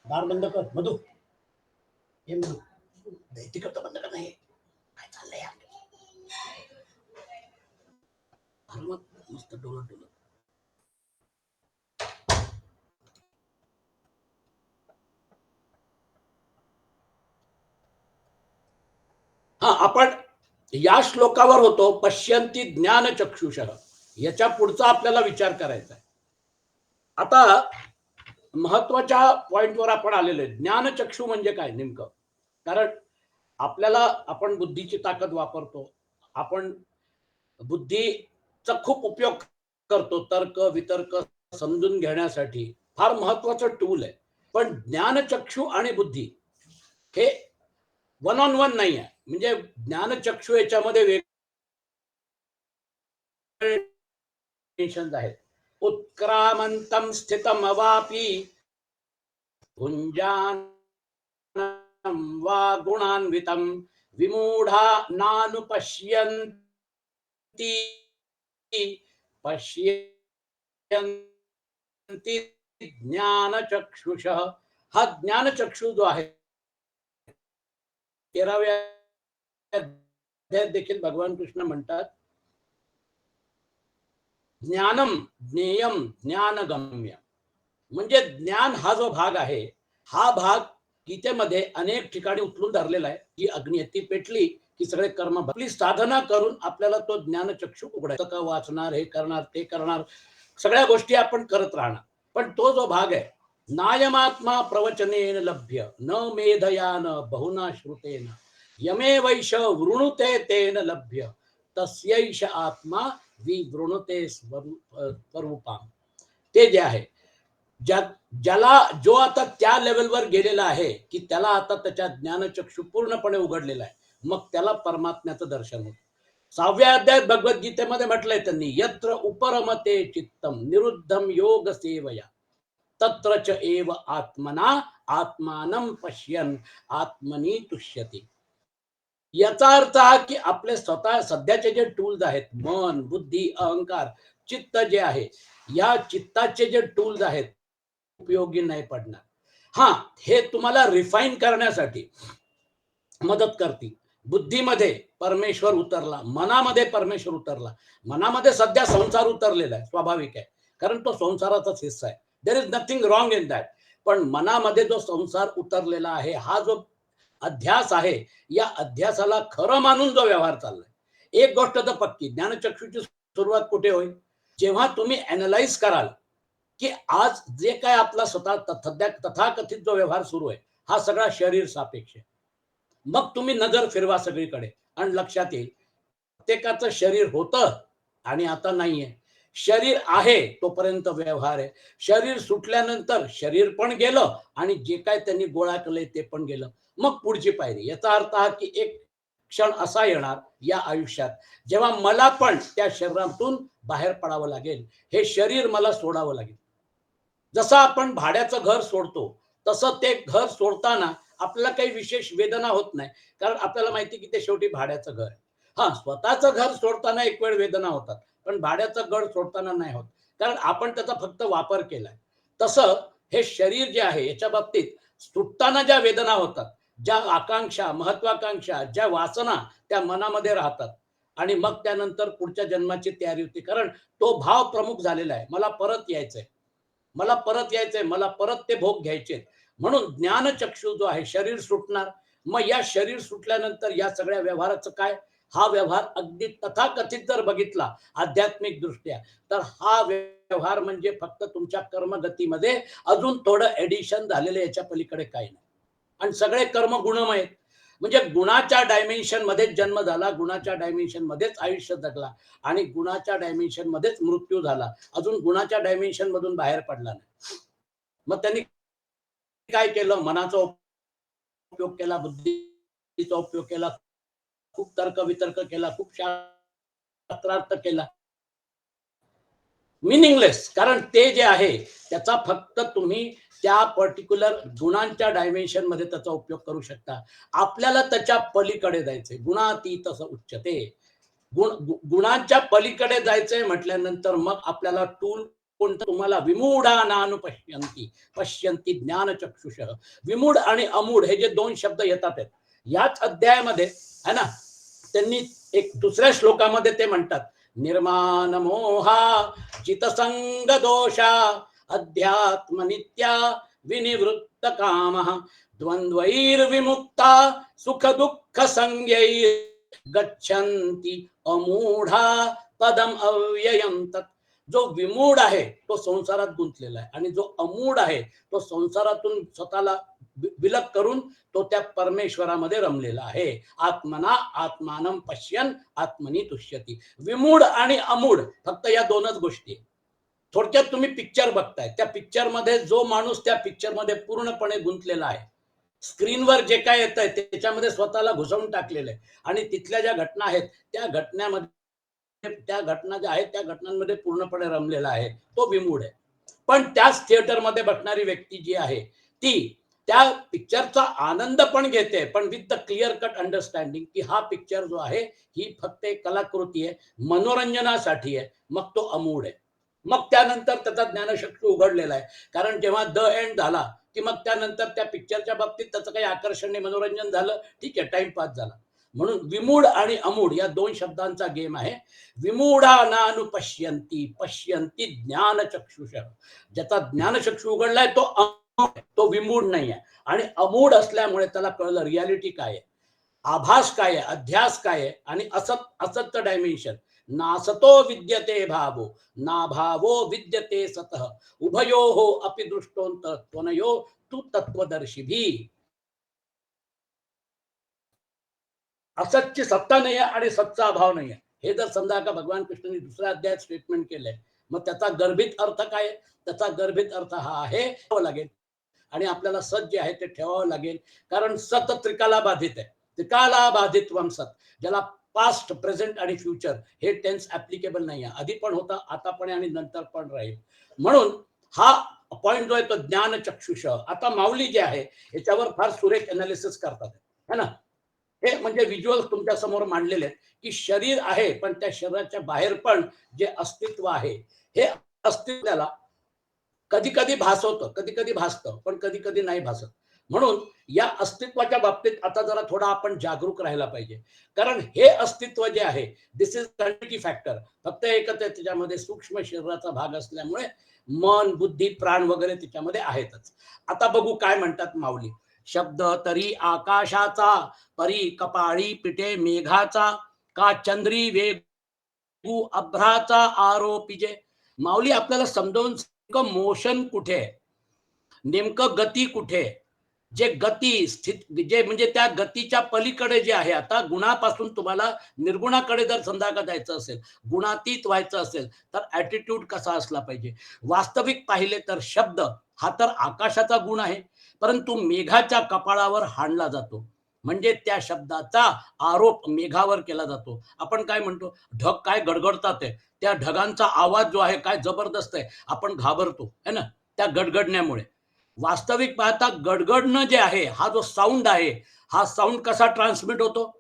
दार बंद कर मधु, हे मधु तिकडचं बंद कर नाही, काय चाललंय मस्त डोलत डोलत. हा, आपण या श्लोकावर होतो, पश्यंती ज्ञान चक्षुषः. याच्या पुढचा आपल्याला विचार करायचा आहे. आता महत्वाच्या पॉइंटवर आपण आलेलो आहे. ज्ञानचक्षु म्हणजे काय नेमकं? कारण आपल्याला, आपण बुद्धीची ताकद वापरतो, आपण बुद्धीचा खूप उपयोग करतो, तर्क वितर्क समजून घेण्यासाठी फार महत्वाचं टूल आहे. पण ज्ञानचक्षु आणि बुद्धी हे वन ऑन वन नाही आहे. म्हणजे ज्ञानचक्षु याच्यामध्ये वेगळे टेन्शन आहेत. उत्क्रामंतम स्थितम अवापि भुंजानं वा गुणान्वितं विमूढा नानुपश्यन्ति पश्यन्ति ज्ञानचक्षुषः. हा ज्ञानचक्षु जो आहे 13व्या अध्यायात देखील भगवान कृष्ण म्हणतात, ज्ञानम ज्ञेयम ज्ञानगम्य. म्हणजे ज्ञान हा जो भाग आहे, हा भाग गीतेमध्ये अनेक ठिकाणी उचलून धरलेला आहे. की अग्निती पेटली की सगळे कर्म, आपली साधना करून आपल्याला तो ज्ञानचक्षु उघडायचा. का वाचणार, हे करणार, ते करणार, सगळ्या गोष्टी आपण करत राहणार. पण तो जो भाग आहे, नायमात्मा प्रवचनेन लभ्य न मेधयान बहुना श्रुतेन यमे वैश वृणुते तेन लभ्य तस्यैष आत्मा विवृणुते स्वरूपाम. ते जे आहे, ज्याला, जो आता त्या लेवलवर गेलेला आहे की त्याला आता त्याच्या ज्ञानचक्षु पूर्णपणे उघडलेला आहे, मग त्याला परमात्म्याचं दर्शन होतं. 6व्या अध्यायात भगवद्गीतेमध्ये म्हटलंय त्यांनी, यत्र उपरमते चित्तम निरुद्धम योग सेवया तत्र च एव आत्मना आत्मानं पश्यन आत्मनी तुष्यति. याचा अर्थ हा की आपले स्वतः सध्याचे जे टूल्स आहेत, मन, बुद्धी, अहंकार, चित्त जे आहे, या चित्ताचे जे टूल्स आहेत उपयोगी नाही पडणार. हा, हे तुम्हाला रिफाईन करण्यासाठी मदत करतील. बुद्धीमध्ये परमेश्वर उतरला, मनामध्ये परमेश्वर उतरला. मनामध्ये सध्या संसार उतरलेला आहे, स्वाभाविक आहे, कारण तो संसाराचाच हिस्सा आहे. There is nothing wrong in that. पण मनामध्ये जो संसार उतरलेला आहे, हा जो अध्यास आहे, या अध्यासाला खरं मानून जो व्यवहार चाललाय. एक गोष्ट तर पक्की, ज्ञानचक्षुची सुरुवात कुठे होईल? जेव्हा तुम्ही अॅनालाइज कराल की आज जे काय आपला स्वतः सध्या तथाकथित जो व्यवहार सुरू आहे, हा सगळा शरीर सापेक्ष आहे. मग तुम्ही नजर फिरवा सगळीकडे आणि लक्षात येईल, प्रत्येकाचं शरीर होतं आणि आता नाहीये. शरीर आहे तोपर्यंत व्यवहार आहे. शरीर सुटल्यानंतर शरीर पण गेलं आणि जे काय त्यांनी गोळा केलंय ते पण गेलं. मग पुढची पायरी. याचा अर्थ हा की एक क्षण असा येणार या आयुष्यात, जेव्हा मला पण त्या शरीरातून बाहेर पडावं लागेल. हे शरीर मला सोडावं लागेल. जसं आपण भाड्याचं घर सोडतो, तसं ते घर सोडताना आपल्याला काही विशेष वेदना होत नाही, कारण आपल्याला माहिती की ते शेवटी भाड्याचं घर आहे. हा, स्वतःचं घर सोडताना एक वेळ वेदना होतात, पण भाड्याचं घर सोडताना नाही होत, कारण आपण त्याचा फक्त वापर केलाय. तसं हे शरीर जे आहे, याच्या बाबतीत सुटताना ज्या वेदना होतात, ज्या आकांक्षा, महत्वाकांक्षा, ज्या वासना त्या मनामध्ये राहतात, आणि मग त्यानंतर पुढच्या जन्माची तयारी होती, कारण तो भाव प्रमुख झालेला आहे, मला परत यायचंय, मला परत यायचंय, मला परत ते भोग घ्यायचे. म्हणून ज्ञानचक्षु जो आहे, शरीर सुटणार. मग या शरीर सुटल्यानंतर या सगळ्या व्यवहाराचं काय? हा व्यवहार अगदी तथाकथित जर बघितला आध्यात्मिक दृष्ट्या, तर हा व्यवहार म्हणजे फक्त तुमच्या कर्मगतीमध्ये अजून थोडं एडिशन झालेलं, याच्या पलीकडे काही नाही. आणि सगळे कर्म गुणमय आहेत. म्हणजे गुणाच्या डायमेन्शन मध्येच जन्म झाला, गुणाच्या डायमेन्शन मध्येच आयुष्य जगला आणि गुणाच्या डायमेन्शन मध्येच मृत्यू झाला. अजून गुणाच्या डायमेन्शन मधून बाहेर पडला नाही. मग त्यांनी काय केलं? मनाचा उपयोग केला, बुद्धीचा उपयोग केला, खूप तर्क वितर्क केला, खूप शास्त्रार्थ केला. मीनिंगलेस, कारण ते जे आहे त्याचा फक्त तुम्ही त्या पर्टिक्युलर गुणांच्या डायमेन्शन मध्ये त्याचा उपयोग करू शकता. आपल्याला त्याच्या पलीकडे जायचंय, गुणातीत उच्चते. गुणांच्या पलीकडे जायचंय म्हटल्यानंतर मग आपल्याला टूल कोणतं तुम्हाला विमूढानानुपश्यन्ति पश्यन्ति ज्ञानचक्षुष. विमूढ आणि अमूढ हे जे दोन शब्द येतात आहेत याच अध्यायामध्ये है ना, त्यांनी एक दुसऱ्या श्लोकामध्ये ते म्हणतात निर्माण मोहा चितसंग दोषा अध्यात्म नित्या विनिवृत्त काम द्वंद्वैर्विमुक्ता सुख दुःख संज्ञैर् गच्छन्ति अमूढा पदम अव्ययम तत्. जो विमूढ आहे तो संसारात गुंतलेला आहे आणि जो अमूढ आहे तो संसारातून स्वतःला विलग करून तो त्या परमेश्वरामध्ये रमलेला आहे. आत्मना आत्मानं पश्यन आत्मनी तुष्यती. विमूढ आणि अमूढ फक्त या दोनच गोष्टी. थोडक्यात तुम्ही पिक्चर बघताय, त्या पिक्चर मध्ये जो माणूस त्या पिक्चर मध्ये पूर्णपणे गुंतलेला आहे, स्क्रीनवर जे काय येत आहे त्याच्यामध्ये स्वतःला घुसवून टाकलेलं आहे आणि तिथल्या ज्या घटना आहेत त्या घटना ज्या आहेत त्या घटनांमध्ये पूर्णपणे रमलेला आहे, तो विमूढ आहे. पण त्याच थिएटरमध्ये बसणारी व्यक्ती जी आहे ती त्या पिक्चरचा आनंद पण घेते, पण with the clear cut understanding की हा पिक्चर जो आहे ही फक्त एक कलाकृती आहे, मनोरंजनासाठी आहे. मग तो अमूढ आहे. मग त्यानंतर त्याचा ज्ञानचक्षु उघडलेला आहे. कारण जेव्हा द एंड झाला की मग त्यानंतर त्या पिक्चरच्या बाबतीत त्याचं काही आकर्षण नाही, मनोरंजन झालं, ठीक आहे, टाइमपास झाला. म्हणून विमूढ आणि अमूढ या दोन शब्दांचा गेम आहे. विमूढानानुपश्यन्ति पश्यन्ति ज्ञानचक्षुष. ज्याचा ज्ञानचक्षु उघडलाय तो विमूढ नाही आहे. आणि अमूढ असल्यामुळे त्याला कळलं रियालिटी काय आहे, आभास काय आहे, अध्यास काय आहे आणि असत्य डायमेन्शन. नासतो विद्यते भावो ना भावो विद्यते सतः उभयोः अपि दृष्टोंत त्वनयो तू तत्वदर्शिभी. असतची सत्ता नाही आहे आणि सत्ता अभाव नाही आहे. हे जर समजा का भगवान कृष्णाने दुसऱ्या अध्यायात स्टेटमेंट केलंय, मग त्याचा गर्भित अर्थ काय? त्याचा गर्भित अर्थ हा आहे लागेल आणि आपल्याला सत जे आहे ते ठेवावं लागेल. कारण सत त्रिकाला बाधित आहे. त्रिकाला बाधित्वम सत, ज्याला पास्ट प्रेझेंट आणि फ्युचर हे टेन्स ऍप्लिकेबल नाही आहे. आधी पण होता, आता पण आणि नंतर पण राहील. म्हणून हा पॉइंट जो आहे तो ज्ञानचक्षुष. आता माऊली जे आहे याच्यावर फार सुरेख अनालिसिस करतात है ना. हे म्हणजे व्हिज्युअल तुमच्या समोर मांडलेले आहेत की शरीर आहे पण त्या शरीराच्या बाहेर पण जे अस्तित्व आहे हे अस्तित्वाला कधी कधी भासवतं, कधी कधी भासतं, पण कधी कधी नाही भासत. म्हणून या अस्तित्वाच्या बाबतीत आता जरा थोडा आपण जागरूक राहायला पाहिजे. कारण हे अस्तित्व जे आहे दिस इज कंटिन्युटी फॅक्टर. फक्त एकच आहे, त्याच्यामध्ये सूक्ष्म शरीराचा भाग असल्यामुळे मन बुद्धी प्राण वगैरे त्याच्यामध्ये आहेतच. आता बघू काय म्हणतात माऊली. शब्द तरी आकाशाचा परी कपाळी पिटे मेघाचा का चंद्री वेगू अभ्राचा आरोपिजे. माऊली आपल्याला समजावून मोशन कुठे आहे, नेमकं गती कुठे, जे गती स्थित जे म्हणजे त्या गतीच्या पलीकडे जे आहे. आता गुणापासून तुम्हाला निर्गुणाकडे जर समजा का जायचं असेल, गुणातीत व्हायचं असेल तर ऍटिट्यूड कसा असला पाहिजे. वास्तविक पाहिले तर शब्द हा तर आकाशाचा गुण आहे, परंतु मेघाच्या कपाळावर हाणला जातो. म्हणजे त्या शब्दाचा आरोप मेघावर केला जातो. आपण काय म्हणतो, ढग काय गडगडतात आहे, त्या ढगांचा आवाज जो आहे काय जबरदस्त आहे, आपण घाबरतो है ना त्या गडगडण्यामुळे. वास्तविक पाहता गडगडणं जे आहे, हा जो साऊंड आहे, हा साऊंड कसा ट्रान्समिट होतो,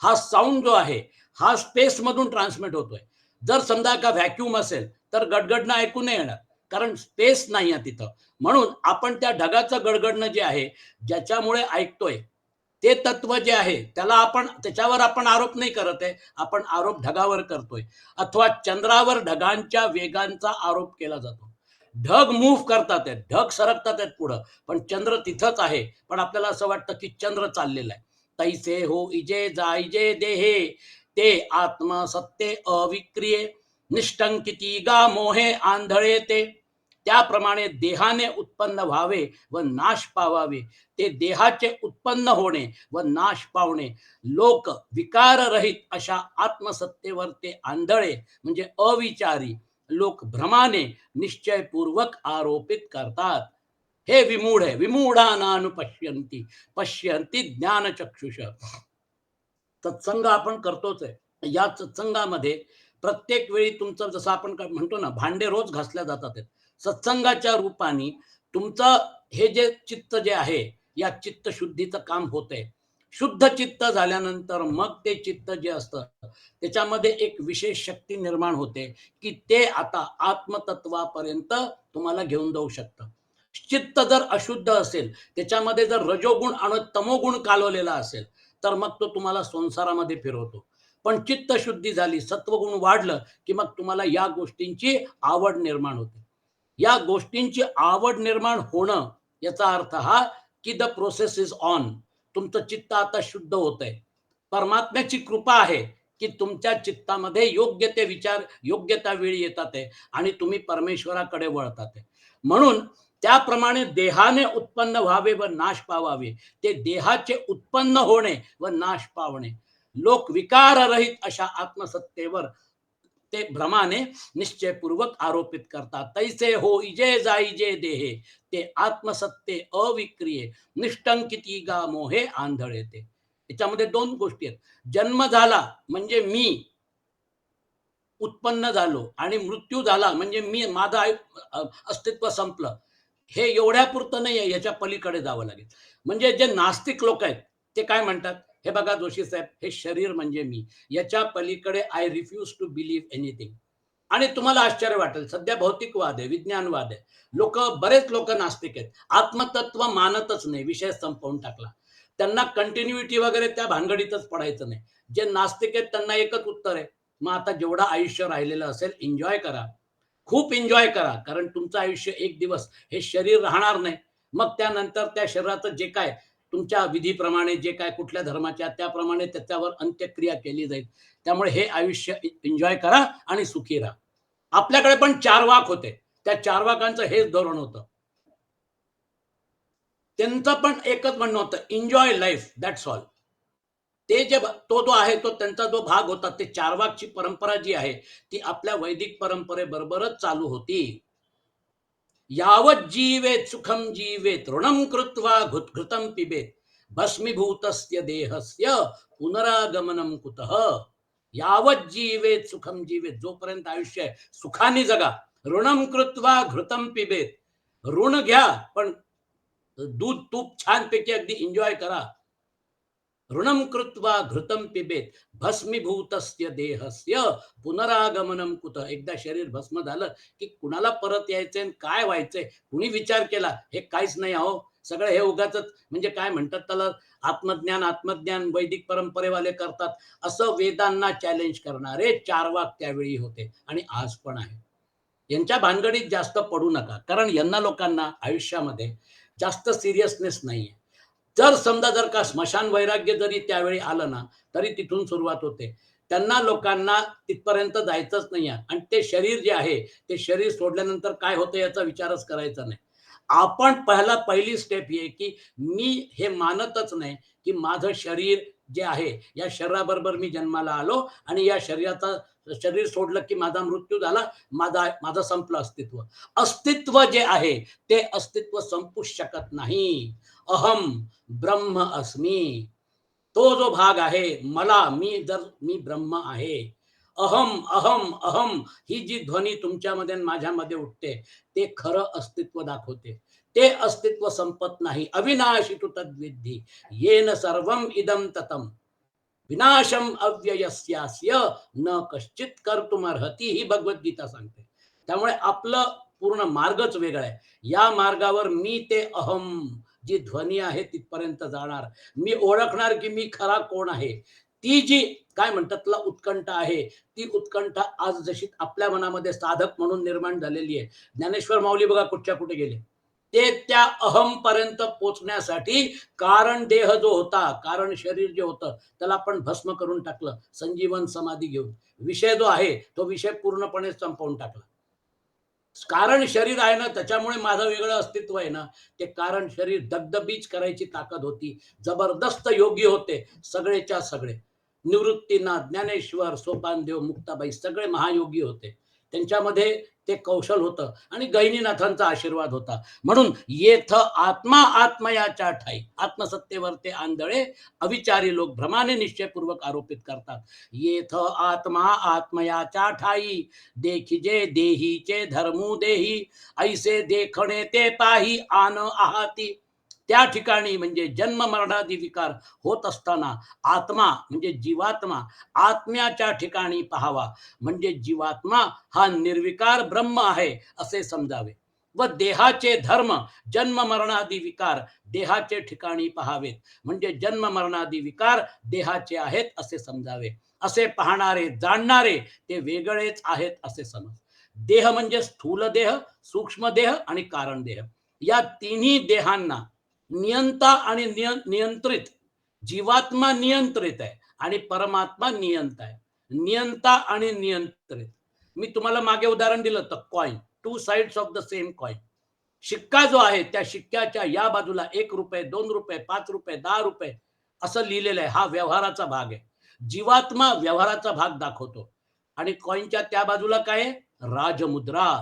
हा साऊंड जो आहे हा स्पेस मधून ट्रान्समिट होतोय. जर समजा का व्हॅक्यूम असेल तर गडगडणं ऐकू नाही येणार, कारण स्पेस नाही आहे तिथं. म्हणून आपण त्या ढगाचं गडगडणं जे आहे ज्याच्यामुळे ऐकतोय ते तत्व जे आहे त्याच्यावर आपण आरोप नाही करत आहे, आपण आरोप ढगावर करतोय. अथवा चंद्रावर ढगांच्या वेगांचा आरोप केला जातो. ढग मूव्ह करतात आहेत, ढग सरकतात आहेत पुढं, पण चंद्र तिथंच आहे. पण आपल्याला असं वाटतं की चंद्र चाललेला आहे. तैसे हो इजे जायजे देहे ते आत्म सत्ते अविक्रिये निष्टंकिती गा मोहे आंधळे ते. त्याप्रमाणे देहाने उत्पन्न व्हावे व नाश पावावे, ते देहाचे उत्पन्न होणे व नाश पावणे, लोक विकाररहित अशा आत्मसत्तेवर ते आंधळे म्हणजे अविचारी लोक भ्रमाने निश्चयपूर्वक आरोपित करतात. हे विमूढ आहे. विमूढानानुपश्यन्ति पश्यन्ति ज्ञानचक्षुष. सत्संग आपण करतोच आहे. या सत्संगामध्ये प्रत्येक वेळी तुमचं जसं आपण म्हणतो ना, भांडे रोज घासल्या जातात. सत्संगाच्या रूपाने तुमचं हे जे चित्त जे आहे या चित्त शुद्धीचं काम होतंय. शुद्ध चित्त झाल्यानंतर मग ते चित्त जे असतं त्याच्यामध्ये एक विशेष शक्ती निर्माण होते की ते आता आत्मतत्वापर्यंत तुम्हाला घेऊन जाऊ शकतं. चित्त जर अशुद्ध असेल, त्याच्यामध्ये जर रजोगुण आणि तमोगुण कालवलेला असेल, तर मग तो तुम्हाला संसारामध्ये फिरवतो. पण चित्त शुद्धी झाली, सत्वगुण वाढलं, की मग तुम्हाला या गोष्टींची आवड निर्माण होते. या गोष्टींची आवड निर्माण होणं याचा अर्थ हा की द प्रोसेस इज ऑन. तुमचं चित्त आता शुद्ध होत आहे. परमात्म्याची कृपा आहे की तुमच्या चित्तामध्ये योग्य ते विचार योग्य त्या वेळी येतात आहे आणि तुम्ही परमेश्वराकडे वळतात आहे. म्हणून त्याप्रमाणे देहाने उत्पन्न व्हावे व नाश पावावे, ते देहाचे उत्पन्न होणे व नाश पावणे, लोक विकाररहित अशा आत्मसत्तेवर ते भ्रमाने निश्चयपूर्वक आरोपित करतात. तैसे हो इजे जाईजे देहे, ते आत्मसत्ते अविक्रिये, निष्टंकिती गा मोहे आंधळे ते. याच्यामध्ये दोन गोष्टी आहेत. जन्म झाला म्हणजे मी उत्पन्न झालो आणि मृत्यू झाला म्हणजे मी माझं अस्तित्व संपलं. हे एवढ्यापुरतं नाही आहे, याच्या पलीकडे जावं लागेल. म्हणजे जे नास्तिक लोक आहेत ते काय म्हणतात, हे बघा जोशी साहेब, हे शरीर म्हणजे मी, याच्या पलीकडे I refuse to believe anything. आणि तुम्हाला आश्चर्य वाटेल, सध्या भौतिकवाद आहे, विज्ञानवाद आहे, बरेच लोक नास्तिक आहेत, आत्मतत्व मानतच नाही, विषय संपवून टाकला. त्यांना कंटिन्युटी वगैरे त्या भानगडीतच पडायचं नाही. जे नास्तिक आहेत त्यांना एकच उत्तर आहे, मग आता जेवढं आयुष्य राहिलेलं असेल एन्जॉय करा, खूप एन्जॉय करा, कारण तुमचं आयुष्य एक दिवस हे शरीर राहणार नाही. मग त्यानंतर त्या शरीराचं जे काय तुमच्या विधीप्रमाणे जे काय कुठल्या धर्माच्या त्याप्रमाणे त्याच्यावर अंत्यक्रिया केली जाईल. त्यामुळे हे आयुष्य एन्जॉय करा आणि सुखी राहा. आपल्याकडे पण चारवाक होते, त्या चारवाकांचं हेच धोरण होतं. त्यांचं पण एकच म्हणणं होतं, एन्जॉय लाईफ, दॅट्स ऑल. ते जे तो जो आहे तो त्यांचा जो भाग होता, ते चारवाकची परंपरा जी आहे ती आपल्या वैदिक परंपरेबरोबरच चालू होती. यावत जीवेत सुखम जीवेत ऋणम कृत्वा घृतम पिबेत भस्मीभूतस्य देहस्य पुनरागमनम कुतः. यावत जीवेत सुखम जीवेत, जोपर्यंत आयुष्य आहे सुखाने जगा. ऋणम कृत्वा घृतम पिबेत, ऋण घ्या पण दूध तूप छानपैकी अगदी एन्जॉय करा. ऋणम कृत्वा घृतम पिबेत भस्मीभूतस्य देहस्य पुनरागमनम कुत. एकदा शरीर भस्म झालं की कुणाला परत यायचंय काय व्हायचंय कुणी विचार केला, हे काहीच नाही. अहो सगळं हे उगाच म्हणजे काय म्हणतात त्याला, आत्मज्ञान आत्मज्ञान वैदिक परंपरेवाले करतात असं वेदांना चॅलेंज करणारे चारवाक त्यावेळी होते आणि आज पण आहे. यांच्या भानगडीत जास्त पडू नका, कारण यांना लोकांना आयुष्यामध्ये जास्त सिरियसनेस नाहीये. जर समजा जर का स्मशान वैराग्य जरी त्यावेळी आलं ना, तरी तिथून सुरुवात होते. त्यांना लोकांना तिथपर्यंत जायचंच नाही आहे आणि ते शरीर जे आहे ते शरीर सोडल्यानंतर काय होतं याचा विचारच करायचा नाही. आपण पहिली स्टेप ही आहे की मी हे मानतच नाही की माझं शरीर जे आहे या शरीराबरोबर मी जन्माला आलो आणि या शरीर सोडलं की माझा मृत्यू झाला, माझं संपलं अस्तित्व. अस्तित्व जे आहे ते अस्तित्व संपूच शकत नाही. अहम ब्रह्म अस्मी, तो जो भाग आहे मला, मी ब्रह्म आहे. अहम अहम अहम ही जी ध्वनी तुमच्यामध्ये माझ्यामध्ये उठते ते खरं अस्तित्व दाखवते. ते अस्तित्व संपत नाही. अविनाशी तु तद्विद्धी येन सर्वम इदम ततम विनाशम अव्ययस्यास्य न कश्चित कर्तुमर्हति, ही भगवद्गीता सांगते. त्यामुळे आपलं पूर्ण मार्गच वेगळा आहे. या मार्गावर मी ते अहम जी ध्वनी आहे तिथपर्यंत जाणार. मी ओळखणार की मी खरा कोण आहे. ती जी काय म्हणतात त्याला उत्कंठा आहे, ती उत्कंठा आज जशी आपल्या मनामध्ये साधक म्हणून निर्माण झालेली आहे. ज्ञानेश्वर माऊली बघा कुठच्या कुठे गेले. ते त्या अहम पर्यंत पोचण्यासाठी कारण देह जो होता, कारण शरीर जे होतं त्याला आपण भस्म करून टाकलं संजीवन समाधी घेऊन. विषय जो आहे तो विषय पूर्णपणे संपवून टाकला. कारण शरीर आहे ना, त्याच्यामुळे माझं वेगळं अस्तित्व आहे ना. ते कारण शरीर दगदबीज करायची ताकद होती. जबरदस्त योगी होते सगळेच्या सगळे. निवृत्तीनाथ, ज्ञानेश्वर, सोपानदेव, मुक्ताबाई सगळे महायोगी होते. त्यांच्यामध्ये ते कौशल होतं आणि गहिनीनाथांचा आशीर्वाद होता. म्हणून येथ आत्मा आत्मयाच्या ठाई, आत्मसत्तेवर ते आंधळे अविचारी लोक भ्रमाने निश्चयपूर्वक आरोपित करतात. येथ आत्मा आत्मयाच्या ठाई देखिजे देहीचे धर्मू देही, ऐसे देखणे ते पाही आन आहाती. त्या ठिकाणी म्हणजे जन्म मरणादी विकार होत असताना आत्मा म्हणजे जीवात्मा आत्म्याच्या ठिकाणी पाहावा, म्हणजे जीवात्मा हा निर्विकार ब्रह्म आहे असे समजावे व देहाचे धर्म जन्म मरणादी विकार देहाचे ठिकाणी पहावेत, म्हणजे जन्म मरणादी विकार देहाचे आहेत असे समजावे. असे पाहणारे जाणणारे ते वेगळेच आहेत असे समज. देह म्हणजे स्थूल देह, सूक्ष्म देह आणि कारण देह. या तिन्ही देहांना नियंता आणि नियंत्रित जीवात्मा नियंत्रित आहे आणि परमात्मा नियंता आहे. नियंता आणि नियंत्रित. मी तुम्हाला मागे उदाहरण दिलं तर coin, to sides of the same coin. शिक्का जो आहे त्या शिक्क्याच्या या बाजूला 1 रुपये, 2 रुपये, 5 रुपये, 10 रुपये असं लिहिलेलं आहे. हा व्यवहाराचा भाग आहे. जीवात्मा व्यवहाराचा भाग दाखवतो आणि कॉइनच्या त्या बाजूला काय आहे? राजमुद्रा.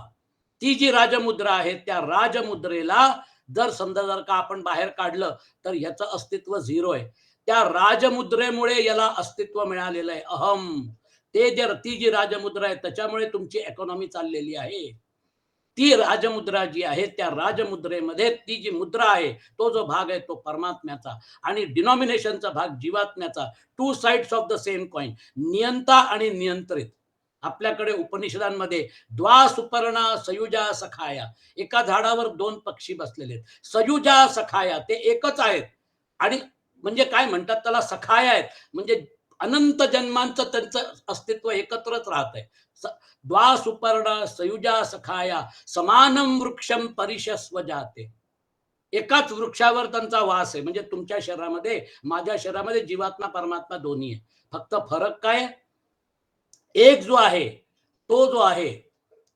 ती जी राजमुद्रा आहे त्या राजमुद्रेला जर समजा जर का आपण बाहेर काढलं तर याचं अस्तित्व झिरो आहे. त्या राजमुद्रेमुळे याला अस्तित्व मिळालेलं आहे, अहम. ती जी राजमुद्रा आहे त्याच्यामुळे तुमची इकॉनॉमी चाललेली आहे. ती राजमुद्रा जी आहे त्या राजमुद्रेमध्ये ती जी मुद्रा आहे तो जो भाग आहे तो परमात्म्याचा आणि डिनॉमिनेशनचा भाग जीवात्म्याचा. Two sides of the same coin. नियंता आणि नियंत्रित. आपल्याकडे उपनिषदांमध्ये द्वा सुपर्णा सयुजा सखाया, एका झाडावर 2 पक्षी बसलेले आहेत. सयुजा सखाया ते एकच आहेत आणि म्हणजे काय म्हणतात त्याला, सखाया आहेत म्हणजे अनंत जन्मांचं त्यांचं अस्तित्व एकत्रच राहत आहे. द्वा सुपर्ण सयुजा सखाया समानम वृक्षम परिशस्व जाते. एकाच वृक्षावर त्यांचा वास आहे. म्हणजे तुमच्या शरीरामध्ये माझ्या शरीरामध्ये जीवात्मा परमात्मा दोन्ही आहे. फक्त फरक काय? एक जो आहे तो जो आहे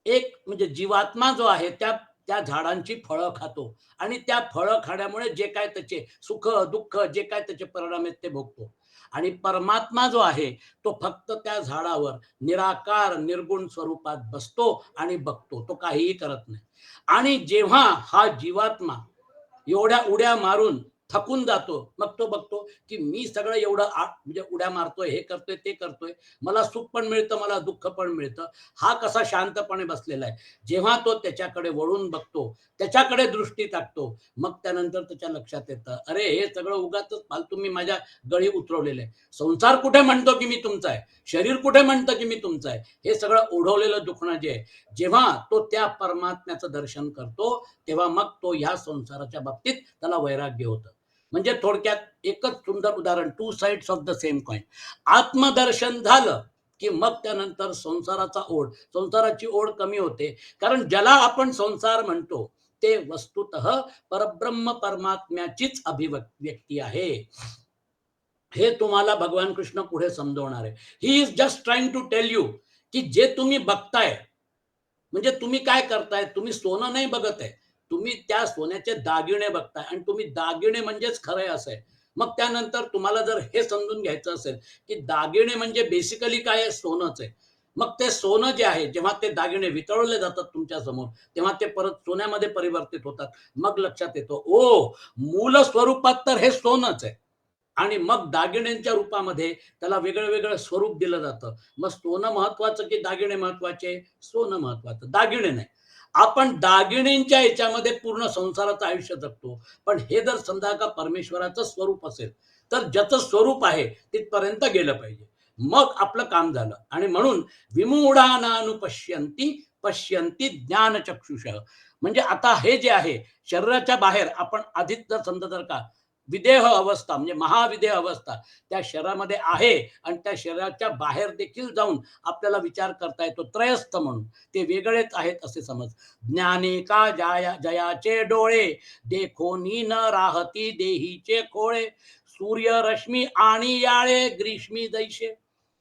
एक म्हणजे जीवात्मा जो आहे त्या त्या झाडांची फळं खातो आणि त्या फळं खाण्यामुळे जे काय त्याचे सुख दुःख जे काय त्याचे परिणाम आहेत ते भोगतो. आणि परमात्मा जो आहे तो फक्त त्या झाडावर निराकार निर्गुण स्वरूपात बसतो आणि बघतो, तो काहीही करत नाही. आणि जेव्हा हा जीवात्मा एवढ्या उड्या मारून थकून जातो मग तो बघतो की मी सगळं एवढं म्हणजे उड्या मारतोय, हे करतोय ते करतोय, मला सुख पण मिळतं मला दुःख पण मिळतं, हा कसा शांतपणे बसलेला आहे. जेव्हा तो त्याच्याकडे वळून बघतो, त्याच्याकडे दृष्टी टाकतो, मग त्यानंतर त्याच्या लक्षात येतं, अरे हे सगळं उगाच फालतू मी माझ्या गळी उतरवलेलं आहे. संसार कुठे म्हणतो की मी तुमचा आहे, शरीर कुठे म्हणतं की मी तुमचं आहे. हे सगळं ओढवलेलं दुखणं जे आहे, जेव्हा तो त्या परमात्म्याचं दर्शन करतो तेव्हा मग तो ह्या संसाराच्या बाबतीत त्याला वैराग्य होतं. म्हणजे थोडक्यात एकच सुंदर उदाहरण, two sides of the same coin. आत्मदर्शन झालं की मग त्यानंतर संसाराची ओढ कमी होते. कारण ज्याला आपण संसार म्हणतो ते वस्तुतः परब्रह्म परमात्म्याचीच अभिव्यक्ती आहे. हे तुम्हाला भगवान कृष्ण पुढे समजवणार आहे. He is just trying to tell you की जे तुम्ही बघताय म्हणजे तुम्ही काय करताय, तुम्ही सोनं नाही बघत आहे, तुम्ही त्या सोन्याचे दागिने बघताय आणि तुम्ही दागिने म्हणजेच खरं आहे असं आहे. मग त्यानंतर तुम्हाला जर हे समजून घ्यायचं असेल की दागिने म्हणजे बेसिकली काय आहे, सोनंच आहे. मग ते सोनं जे आहे जेव्हा ते दागिने वितळवले जातात तुमच्या समोर तेव्हा ते परत सोन्यामध्ये परिवर्तित होतात. मग लक्षात येतो ओ मूल स्वरूपात तर हे सोनंच आहे आणि मग दागिन्यांच्या रूपामध्ये त्याला वेगळं वेगळं स्वरूप दिलं जातं. मग सोनं महत्वाचं की दागिने महत्वाचे? सोनं महत्वाचं, दागिने नाही. आपण दागिन्यांच्या याच्यामध्ये पूर्ण संसाराचं आयुष्य जगतो. पण हे जर समजा का परमेश्वराचं स्वरूप असेल तर ज्याचं स्वरूप आहे तिथपर्यंत गेलं पाहिजे, मग आपलं काम झालं. आणि म्हणून विमूढानानुपश्यन्ति पश्यन्ति ज्ञानचक्षुषः. म्हणजे आता हे जे आहे शरीराच्या बाहेर आपण आधीच जर समजा जर का विदेह अवस्था म्हणजे महाविदेह अवस्था त्या शरीरामध्ये आहे आणि त्या शरीराच्या बाहेर देखील जाऊन आपल्याला विचार करता येतो त्रयस्थ म्हणून, ते वेगळेच आहेत असे समज. ज्ञाने का जयाचे डोळे देखोनी न राहती देहीचे खोळे, सूर्य रश्मी आणि याळे ग्रीष्मी दैशे.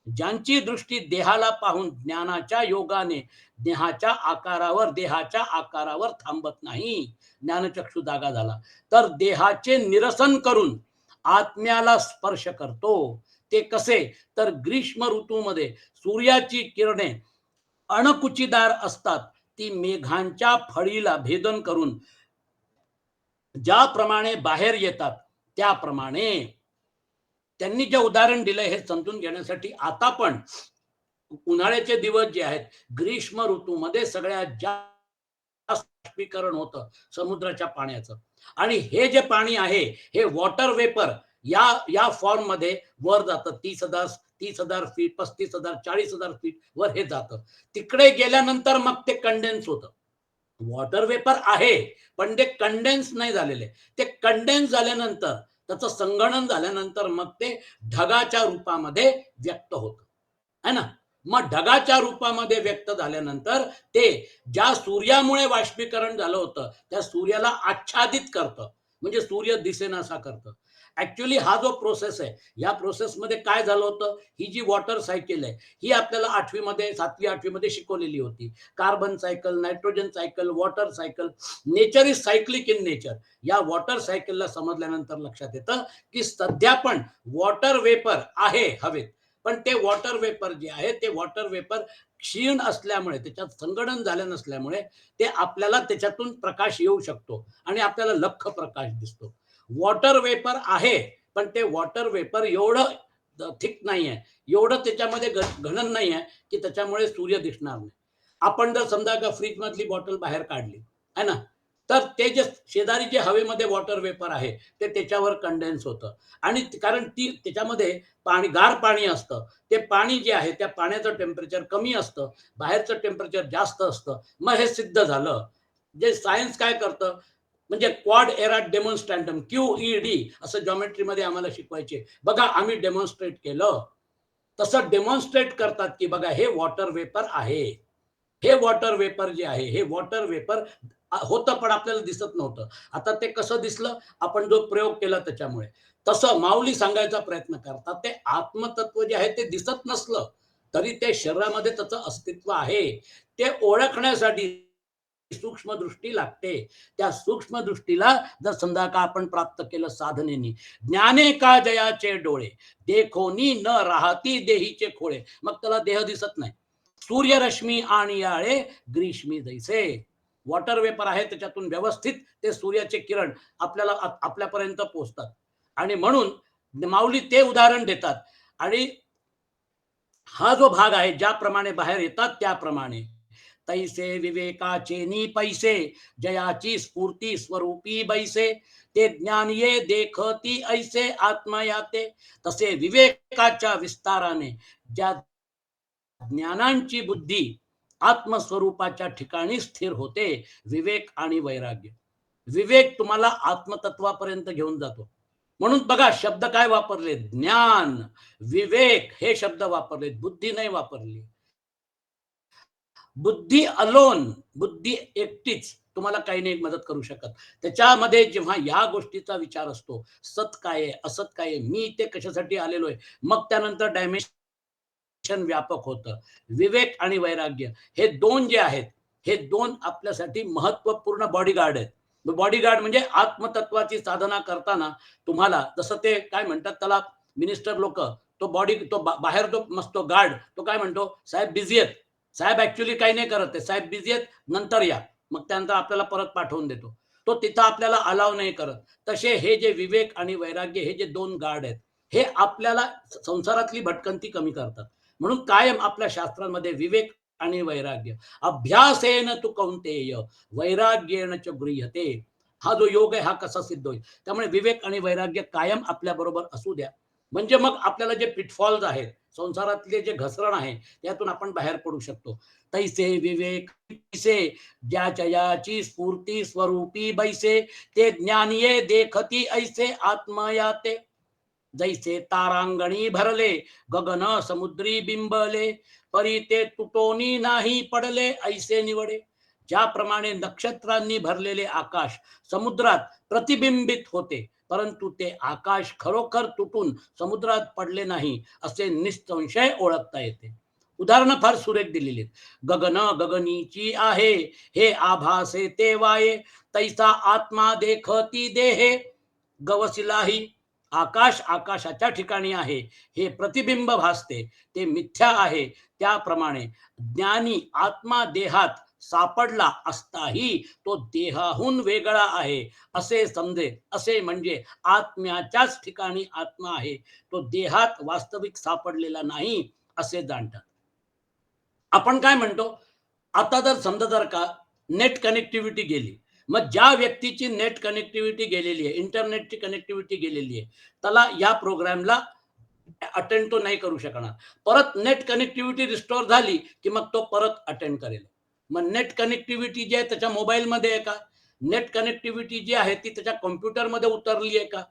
ज्यांची दृष्टी देहाला पाहून ज्ञानाच्या योगाने देहाच्या आकारावर थांबत नाही, ज्ञानचक्षु जागा झाला तर देहाचे निरसन करून आत्म्याला स्पर्श करतो. ते कसे? तर ग्रीष्म ऋतूमध्ये सूर्याची किरणे अणकुचीदार असतात, ती मेघांच्या फळीला भेदन करून ज्याप्रमाणे बाहेर येतात त्याप्रमाणे. त्यांनी जे उदाहरण दिलंय हे समजून घेण्यासाठी आता पण उन्हाळ्याचे दिवस जे आहेत ग्रीष्म ऋतूमध्ये सगळ्यात जास्त बाष्पीकरण होतं समुद्राच्या पाण्याचं. आणि हे जे पाणी आहे हे वॉटर वेपर या या फॉर्म मध्ये वर जातं. 30,000 फीट, 35,000, 40,000 फीट वर हे जातं. तिकडे गेल्यानंतर मग ते कंडेन्स होतं. वॉटर वेपर आहे, पण ते कंडेन्स नाही झालेले. ते कंडेन्स झाल्यानंतर त्याचं संगणन झाल्यानंतर मग ते ढगाच्या रूपामध्ये व्यक्त होतं, है ना. मग ढगाच्या रूपामध्ये व्यक्त झाल्यानंतर ते ज्या सूर्यामुळे बाष्पीकरण झालं होतं त्या सूर्याला आच्छादित करतं, म्हणजे सूर्य दिसेनासा करतं. ऍक्च्युली हा जो प्रोसेस आहे या प्रोसेसमध्ये काय झालं होतं, ही जी वॉटर सायकल आहे ही आपल्याला 7वी-8वी मध्ये शिकवलेली होती. Carbon cycle, nitrogen cycle, water cycle. Nature is cyclic in nature. या वॉटर सायकलला समजल्यानंतर लक्षात येतं की सध्या पण वॉटर वेपर आहे हवेत, पण ते वॉटर वेपर जे आहे ते वॉटर वेपर क्षीण असल्यामुळे, त्याच्यात संगणन झालं नसल्यामुळे ते आपल्याला त्याच्यातून प्रकाश येऊ शकतो आणि आपल्याला लख्ख प्रकाश दिसतो. वॉटर वेपर आहे, पण ते वॉटर वेपर एवढं थिक नाही आहे, एवढं त्याच्यामध्ये घनन नाही आहे की त्याच्यामुळे सूर्य दिसणार नाही. आपण जर समजा का फ्रीज मधली बॉटल बाहेर काढली है ना, तर ते जे शेजारी जे हवेमध्ये वॉटर वेपर आहे ते त्याच्यावर कंडेन्स होतं. आणि कारण ती त्याच्यामध्ये पाणी, गार पाणी असतं. ते पाणी जे आहे त्या पाण्याचं टेम्परेचर कमी असतं, बाहेरचं टेम्परेचर जास्त असतं. मग हे सिद्ध झालं. जे सायन्स काय करतं, म्हणजे क्वाड एरा डेमॉन्स्ट्रँडम, QED असं जॉमेट्रीमध्ये आम्हाला शिकवायचे. बघा आम्ही डेमॉन्स्ट्रेट केलं. तसं डेमॉन्स्ट्रेट करतात की बघा हे वॉटर वेपर आहे. हे वॉटर वेपर जे आहे हे वॉटर वेपर होतं, पण आपल्याला दिसत नव्हतं. आता ते कसं दिसलं, आपण जो प्रयोग केला त्याच्यामुळे. तसं माऊली सांगायचा प्रयत्न करतात, ते आत्मतत्व जे आहे ते दिसत नसलं तरी ते शरीरामध्ये त्याचं अस्तित्व आहे. ते ओळखण्यासाठी सूक्ष्म दृष्टी लागते. त्या सूक्ष्म दृष्टीला जर समजा का आपण प्राप्त केलं साधनेनी, ज्ञाने का जयाचे डोळे, देखोनी न राहती देहीचे खोळे. मग त्याला देह दिसत नाही. सूर्यरश्मी आणि याळे ग्रीष्मी जैसे. वॉटर वेपर आहे त्याच्यातून व्यवस्थित ते सूर्याचे किरण आपल्याला आपल्यापर्यंत पोहोचतात. आणि म्हणून माऊली ते उदाहरण देतात. आणि हा जो भाग आहे ज्याप्रमाणे बाहेर येतात त्याप्रमाणे, तैसे विवेकाचे नी पैसे, जयाची स्फूर्ती स्वरूपी बैसे, ते ज्ञान ये देखती ऐसे आत्मयाते. तसे विवेकाच्या विस्ताराने ज्या ज्ञानांची बुद्धी आत्मस्वरूपाच्या ठिकाणी स्थिर होते. विवेक आणि वैराग्य. विवेक तुम्हाला आत्मतत्वापर्यंत घेऊन जातो. म्हणून बघा शब्द काय वापरले, ज्ञान, विवेक हे शब्द वापरले, बुद्धी नाही वापरली. बुद्धी अलोन, बुद्धी एकटीच तुम्हाला काही नाही मदत करू शकत. त्याच्यामध्ये जेव्हा या गोष्टीचा विचार असतो, सत काय आहे, असत काय आहे, मी ते कशासाठी आलेलो आहे, मग त्यानंतर डायमेन्शन व्यापक होतं. विवेक आणि वैराग्य हे दोन जे आहेत, हे दोन आपल्यासाठी महत्वपूर्ण बॉडीगार्ड आहेत. बॉडीगार्ड म्हणजे आत्मतत्वाची साधना करताना तुम्हाला जसं ते काय म्हणतात त्याला, मिनिस्टर लोक, तो बॉडी तो बाहेर तो मस्त गार्ड, तो काय म्हणतो, साहेब बिझी आहेत. साहेब ऍक्च्युली काही नाही करत आहे, साहेब बिझी आहेत, नंतर या. मग त्यानंतर आपल्याला परत पाठवून देतो. तो तिथं आपल्याला अलाव नाही करत. तसे हे जे विवेक आणि वैराग्य हे जे दोन गार्ड आहेत, हे आपल्याला संसारातली भटकंती कमी करतात. म्हणून कायम आपल्या शास्त्रांमध्ये विवेक आणि वैराग्य, अभ्यासेन तू कौंतेय वैराग्येण च गृह्यते. हा जो योग आहे हा कसा सिद्ध होईल, त्यामुळे विवेक आणि वैराग्य कायम आपल्या बरोबर असू द्या. म्हणजे मग आपल्याला जे पिटफॉल्स आहेत, संसारातले जे घसरण आहे, त्यातून आपण बाहेर पडू शकतो. तैसे विवेक तैसे ज्याच्या याची स्फूर्ती स्वरूपी बैसे, ते ज्ञानिये देखती ऐसे आत्मयाते. जैसे तारांगणी भरले गगन समुद्री बिंबले, परी ते तुटोनी नाही पडले ऐसे निवडे. ज्याप्रमाणे नक्षत्रांनी भरलेले आकाश समुद्रात प्रतिबिंबित होते, परंतु ते आकाश खरोखर तुटून समुद्रात पडले नाही असे निसंशय ओळखता येते. उदाहरणं फार सुरेख दिलेली आहेत. गगन गगनीची आहे, हे आभासे ते वाये, तैसा आत्मा देखती देहे गवसिलाही. आकाश आकाशाच्या ठिकाणी आहे, हे प्रतिबिंब भासते, ते मिथ्या आहे. त्याप्रमाणे ज्ञानी आत्मा देहात सापडला असताही तो देहाहून वेगळा आहे असे समजे. असे म्हणजे आत्म्याच्याच ठिकाणी आत्मा आहे, तो देहात वास्तविक सापडलेला नाही असे जाणतात. आपण काय म्हणतो, आता जर समजा जर का नेट कनेक्टिव्हिटी गेली. मग ज्या व्यक्तीची नेट कनेक्टिव्हिटी गेलेली आहे, इंटरनेटची कनेक्टिव्हिटी गेलेली आहे, त्याला या प्रोग्रामला अटेंड तो नाही करू शकणार. परत नेट कनेक्टिव्हिटी रिस्टोअर झाली, की मग तो परत अटेंड करेल. मग नेट कनेक्टिव्हिटी जी आहे त्याच्या मोबाईलमध्ये आहे का? नेट कनेक्टिव्हिटी जी आहे ती त्याच्या कॉम्प्युटरमध्ये उतरली आहे का?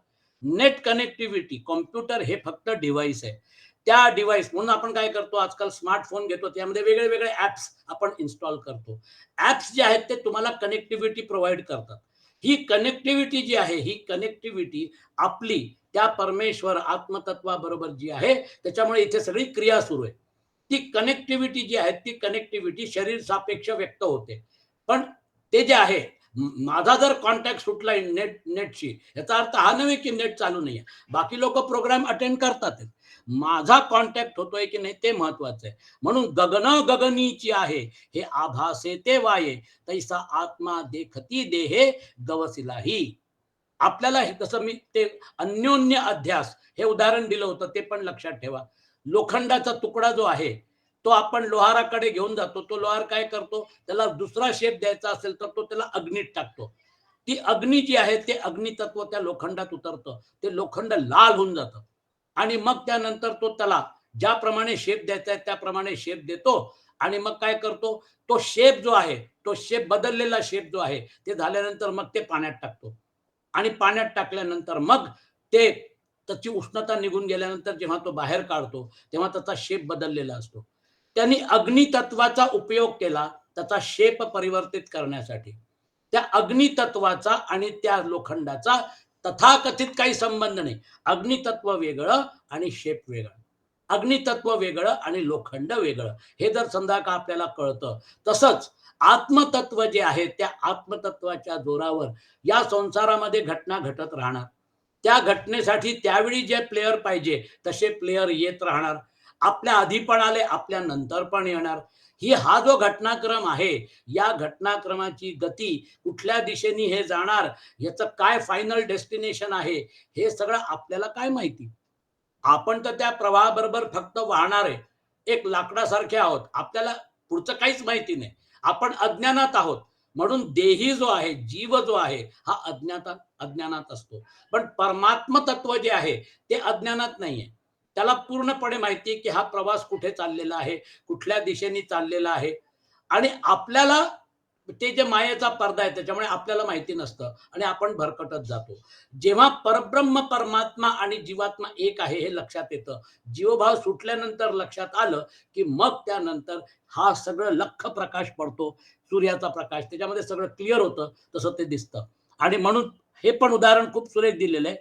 नेट कनेक्टिव्हिटी कॉम्प्युटर हे फक्त डिव्हाइस आहे. त्या डिव्हाइस म्हणून आपण काय करतो आजकाल स्मार्टफोन घेतो त्यामध्ये वेगळे-वेगळे ॲप्स आपण इन्स्टॉल करतो. ॲप्स जे आहेत ते तुम्हाला कनेक्टिव्हिटी प्रोव्हाईड करतात. ही कनेक्टिव्हिटी जी आहे, ही कनेक्टिव्हिटी आपली त्या परमेश्वर आत्मतत्वाबरोबर जी आहे, त्याच्यामुळे इथे सगळी क्रिया सुरू आहे. ती कनेक्टिव्हिटी जी आहे, ती कनेक्टिव्हिटी शरीर सापेक्ष व्यक्त होते. पण ते जे आहे, माझा जर कॉन्टॅक्ट सुटलाय नेटशी, याचा अर्थ हा नव्हे की नेट चालू नाहीये. बाकी लोकं प्रोग्राम अटेंड करतात. माझा कॉन्टॅक्ट होतोय की नाही ते महत्वाचं आहे. म्हणून गगन गगनीची आहे, हे आभासे ते वाये, तैसा आत्मा देखती देहे गवसिलाही. आपल्याला हे जसं मी ते अन्योन्य अध्यास हे उदाहरण दिलं होतं ते पण लक्षात ठेवा. लोखंडाचा तुकडा जो आहे, तो आपण लोहाराकडे घेऊन जातो. तो लोहार काय करतो? त्याला दुसरा शेप द्यायचा असेल तर तो त्याला अग्नीत टाकतो. ती अग्नी जी आहे ते अग्नितत्व त्या लोखंडात उतरतं. ते लोखंड लाल होऊन जातं आणि मग त्यानंतर तो त्याला ज्याप्रमाणे शेप द्यायचा आहे त्याप्रमाणे शेप देतो आणि मग काय करतो? तो शेप जो आहे, तो शेप बदललेला शेप जो आहे, ते झाल्यानंतर मग ते पाण्यात टाकतो. आणि पाण्यात टाकल्यानंतर मग ते त्याची उष्णता निघून गेल्यानंतर जेव्हा तो बाहेर काढतो, तेव्हा त्याचा शेप बदललेला असतो. त्यांनी अग्नितत्वाचा उपयोग केला त्याचा शेप परिवर्तित करण्यासाठी. त्या अग्नितत्वाचा आणि त्या लोखंडाचा तथाकथित काही संबंध नाही. अग्नितत्व वेगळं आणि शेप वेगळं. अग्नितत्व वेगळं आणि लोखंड वेगळं. हे जर समजा का आपल्याला कळतं. तसंच आत्मतत्व जे आहे, त्या आत्मतत्वाच्या जोरावर या संसारामध्ये घटना घटत राहणार. त्या घटनेसाठी त्यावेळी जे प्लेयर पाहिजे तसे प्लेयर येत राहणार. आपल्या आधी पण आले, आपल्या नंतर पण येणार. हा जो घटनाक्रम आहे, या घटनाक्रमाची गती कुठल्या दिशेने हे जाणार, याचं काय फायनल डेस्टिनेशन आहे, हे सगळं आपल्याला काय माहिती? आपण तर त्या प्रवाहाबरोबर फक्त वाहणार आहे. एक लाकडासारखे आहोत. आपल्याला पुढचं काहीच माहिती नाही. आपण अज्ञानात आहोत. म्हणून देही जो आहे, जीव जो आहे, हा अज्ञानात असतो. पण परमात्म तत्व जे आहे, ते अज्ञानात नाहीये. त्याला पूर्णपणे माहिती आहे, की हा प्रवास कुठे चाललेला आहे, कुठल्या दिशेने चाललेला आहे आणि आपल्याला ते जे मायेचा पडदा आहे त्याच्यामुळे आपल्याला माहिती नसतं आणि आपण भरकटत जातो. जेव्हा परब्रह्म परमात्मा आणि जीवात्मा एक आहे हे लक्षात येतं. जीवभाव सुटल्यानंतर लक्षात आलं, की मग त्यानंतर हा सगळं लख्ख प्रकाश पडतो. सूर्याचा प्रकाश त्याच्यामध्ये सगळं क्लिअर होतं, तसं ते दिसतं. आणि म्हणून हे पण उदाहरण खूप सुरेख दिलेलं आहे.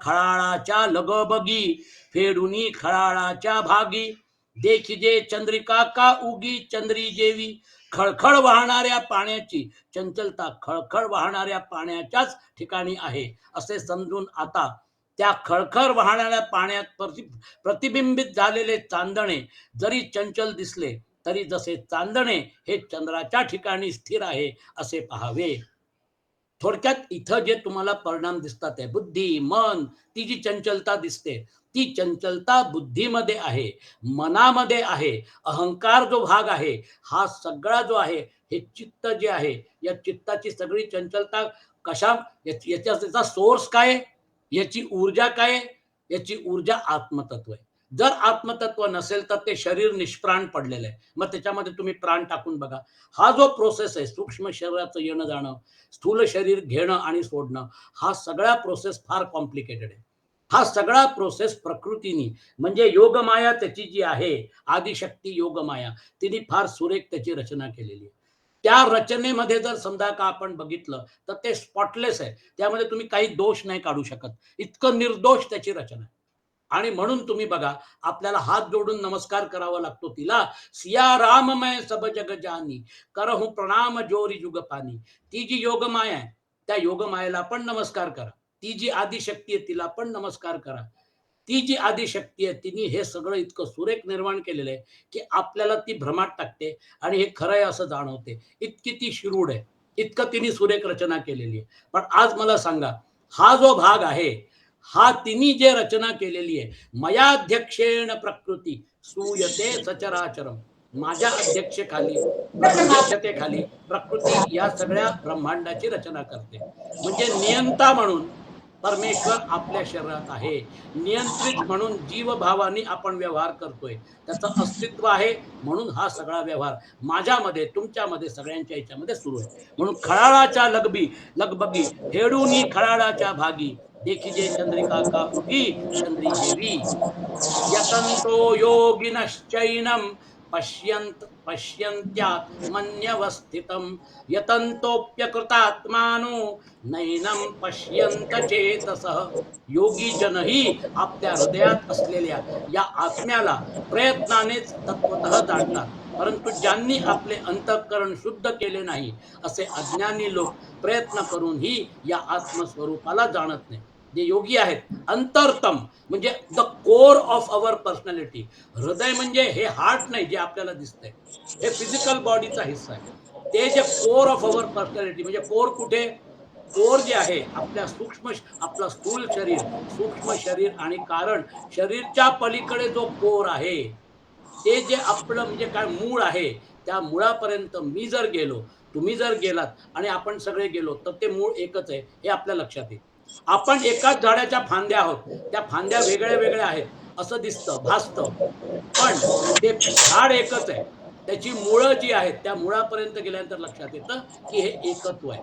खळाळाच्या लगबगी फेडुनी खळाळाच्या भागी देखिजे चंद्रिका का उगी चंद्री जेवी खळखळ वाहणाऱ्या पाण्याची चंचलता खळखळ वाहणाऱ्या पाण्याच्याच ठिकाणी आहे असे समजून आता त्या खळखळ वाहणाऱ्या पाण्यात प्रतिबिंबित झालेले चांदणे जरी चंचल दिसले तरी जसे चांदणे हे चंद्राच्या ठिकाणी स्थिर आहे असे पाहावे. थोडक्यात इथं जे तुम्हाला परिणाम दिसतात आहे बुद्धी मन ती जी चंचलता दिसते ती चंचलता बुद्धीमध्ये आहे मनामध्ये आहे. अहंकार जो भाग आहे हा सगळा जो आहे हे चित्त जे आहे या चित्ताची सगळी चंचलता कशा याचा सोर्स काय याची ऊर्जा काय याची ऊर्जा आत्मतत्व आहे. जर आत्मतत्व नसेल तर ते शरीर निष्प्राण पडलेलं आहे. मग त्याच्यामध्ये तुम्ही प्राण टाकून बघा. हा जो प्रोसेस आहे सूक्ष्म शरीराचं येणं जाणं स्थूल शरीर घेणं आणि सोडणं हा सगळा प्रोसेस फार कॉम्प्लिकेटेड आहे. हा सगळा प्रोसेस प्रकृतीने म्हणजे योगमाया त्याची जी आहे आदिशक्ती योगमाया तिने फार सुरेख त्याची रचना केलेली आहे. त्या रचनेमध्ये जर समजा का आपण बघितलं तर ते स्पॉटलेस आहे. त्यामध्ये तुम्ही काही दोष नाही काढू शकत. इतकं निर्दोष त्याची रचना आहे. आणि म्हणून तुम्ही बघा आपल्याला हात जोडून नमस्कार करावा लागतो तिला. सिया राम मैं सब जग जानी करहूं प्रणाम जोरी जुग पानी. ती जी योगमाया आहे त्या योगमायेला पण नमस्कार करा. ती जी आदिशक्ती आहे तिला पण नमस्कार करा. ती जी आदिशक्ती आहे तिने हे सगळं इतकं सुरेख निर्माण केलेलं आहे की आपल्याला ती भ्रमात टाकते आणि हे खरं आहे असं जाणवते. इतकी ती शिरूड आहे. इतकं तिने सुरेख रचना केलेली आहे. पण आज मला सांगा हा जो भाग आहे हा तिने जे रचना केलेली आहे मयाध्यक्षेण प्रकृती सूयते सचराचरम. माझ्या अध्यक्षतेखाली प्रकृती या सगळ्या ब्रह्मांडाची रचना करते. म्हणजे नियंता म्हणून परमेश्वर आपल्या शरीरात आहे, नियंत्रित म्हणून जीवभावानी आपण व्यवहार करतोय, त्याचं अस्तित्व आहे. म्हणून हा सगळा व्यवहार माझ्यामध्ये, तुमच्यामध्ये, सगळ्यांच्या ह्याच्यामध्ये सुरू आहे. म्हणून खळाळाच्या लगबगी हेडूनी खळाळाच्या भागी, देखिजे चंद्रिका का उठी चंद्री जेवी, यतन्तो योगिनश्चैनं पश्यन्त्यात्मन्यवस्थितं, यतन्तोऽप्यकृतात्मानो नैनं पश्यन्त चेतसः. योगी जनही आपल्या हृदयात असलेल्या या आत्म्याला प्रयत्नानेच तत्वतः जाणतात, परंतु ज्यांनी आपले अंतःकरण शुद्ध केले नाही असे अज्ञानी लोक प्रयत्न करूनही या आत्मस्वरूपाला जाणत नाही. जे योगी आहेत, अंतरतम म्हणजे the core of our personality. हृदय म्हणजे हे हार्ट नाही जे आपल्याला दिसतंय, हे फिजिकल बॉडीचा हिस्सा आहे. ते जे कोर ऑफ अवर पर्सनॅलिटी म्हणजे कोर कुठे, कोर जे आहे आपल्या आपलं स्थूल शरीर, सूक्ष्म शरीर आणि कारण शरीरच्या पलीकडे जो कोर आहे, ते जे आपलं म्हणजे काय मूळ आहे, त्या मुळापर्यंत मी जर गेलो, तुम्ही जर गेलात आणि आपण सगळे गेलो, तर ते मूळ एकच आहे हे आपल्या लक्षात येईल. आपण एकाच झाडाच्या फांद्या आहोत, त्या फांद्या वेगळ्या वेगळ्या आहेत असं दिसतं, भासतं, पण ते झाड एकच आहे. त्याची मुळं जी आहेत त्या मुळापर्यंत गेल्यानंतर लक्षात येतं की हे एकत्व आहे.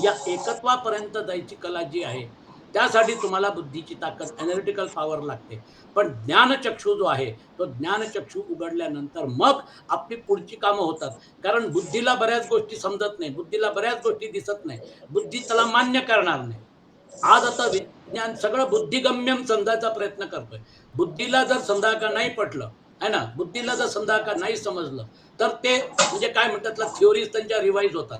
या एकत्वापर्यंत जायची कला जी आहे, त्यासाठी तुम्हाला बुद्धीची ताकद, एनालिटिकल पॉवर लागते. पण ज्ञानचक्षू जो आहे, तो ज्ञानचक्षू उघडल्यानंतर मग आपली पुढची कामं होतात. कारण बुद्धीला बऱ्याच गोष्टी समजत नाही, बुद्धीला बऱ्याच गोष्टी दिसत नाही, बुद्धी त्याला मान्य करणार नाही. आज आता विज्ञान सगळं बुद्धिगम्यम समजायचा प्रयत्न करतोय. बुद्धीला जर समजा का नाही पटलं, है ना, बुद्धीला जर समजा का नाही समजलं, तर ते म्हणजे काय म्हणतात, थिओरीज त्यांच्या रिवाईज होतात.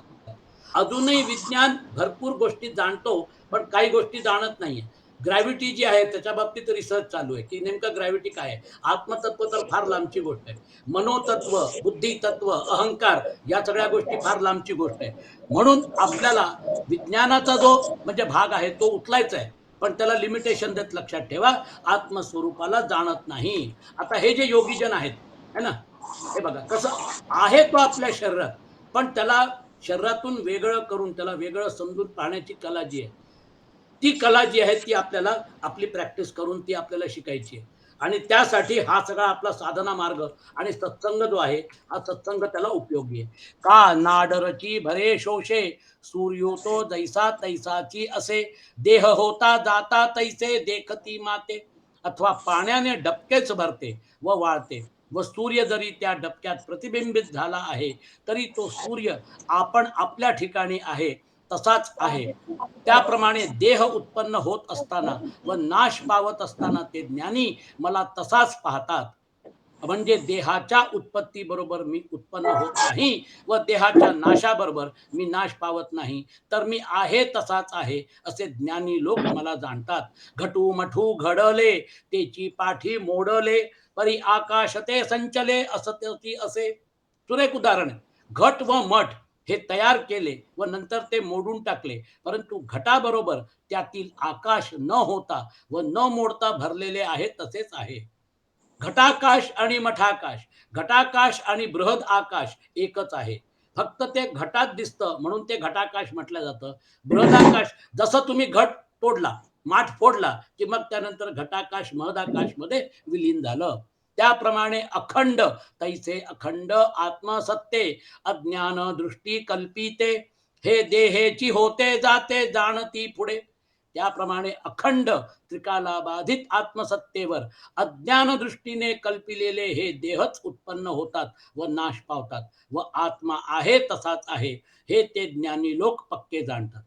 अजूनही विज्ञान भरपूर गोष्टी जाणतो, पण काही गोष्टी जाणत नाहीये. ग्रॅव्हिटी जी आहे त्याच्या बाबतीत रिसर्च चालू आहे, की नेमकं ग्रॅव्हिटी काय आहे. आत्मतत्व तर फार लांबची गोष्ट आहे. मनोतत्व, बुद्धितत्व, अहंकार या सगळ्या गोष्टी फार लांबची गोष्ट आहे. म्हणून आपल्याला विज्ञानाचा जो म्हणजे भाग आहे तो उचलायचा आहे, पण त्याला लिमिटेशन देत लक्षात ठेवा, आत्मस्वरूपाला जाणत नाही. आता हे जे योगीजन आहेत, है ना, हे बघा कसं आहे तो आपल्या शरीरात, पण त्याला शरीरातून वेगळं करून त्याला वेगळं समजून पाहण्याची कला जी आहे, ती कला जी आहे ती आपल्याला आपली प्रॅक्टिस करून ती आपल्याला शिकायची आहे. आणि त्यासाठी हा सगळा आपला साधना मार्ग आणि सत्संग जो आहे, हा सत्संग त्याला उपयोगी आहे. का नाडरची भरे शोषे, सूर्यो तो जैसा तैसाची असे, देह होता जाता तैसे देखती माते. अथवा पाण्याने डबकेच भरते व वाळते, व सूर्य जरी त्या डबक्यात प्रतिबिंबित झाला आहे, तरी तो सूर्य आपण आपल्या ठिकाणी आहे तसाच आहे. त्याप्रमाणे देह उत्पन्न होत असताना व नाश पावत असताना ते ज्ञानी मला तसाच पाहतात. म्हणजे देहाच्या उत्पत्ती बरोबर मी उत्पन्न होत नाही व देहाच्या नाशाबरोबर मी नाश पावत नाही, तर मी आहे तसाच आहे असे ज्ञानी लोक मला जाणतात. घटू मठू घडले तेची पाठी मोडले, परी आकाश ते संचले असत्यती असे. सुरेख उदाहरण आहे. घट व मठ हे तयार केले व नंतर ते मोडून टाकले, परंतु घटाबरोबर त्यातील आकाश न होता व न मोडता भरलेले आहे तसेच आहे. घटाकाश आणि मठाकाश, घटाकाश आणि बृहद आकाश एकच आहे. फक्त ते घटात दिसतं म्हणून ते घटाकाश म्हटलं जातं. बृहदाकाश जसं तुम्ही घट तोडला, माठ फोडला, की मग त्यानंतर घटाकाश महदाकाशमध्ये विलीन झालं. त्याप्रमाणे अखंड तैसे अखंड आत्मसत्ते, अज्ञान दृष्टी कल्पिते, हे देहेची होते जाते जाणती पुढे. त्याप्रमाणे अखंड त्रिकालाबाधित आत्मसत्तेवर अज्ञान दृष्टीने कल्पिलेले हे देहच उत्पन्न होतात व नाश पावतात, व आत्मा आहे तसाच आहे हे ते ज्ञानी लोक पक्के जाणतात.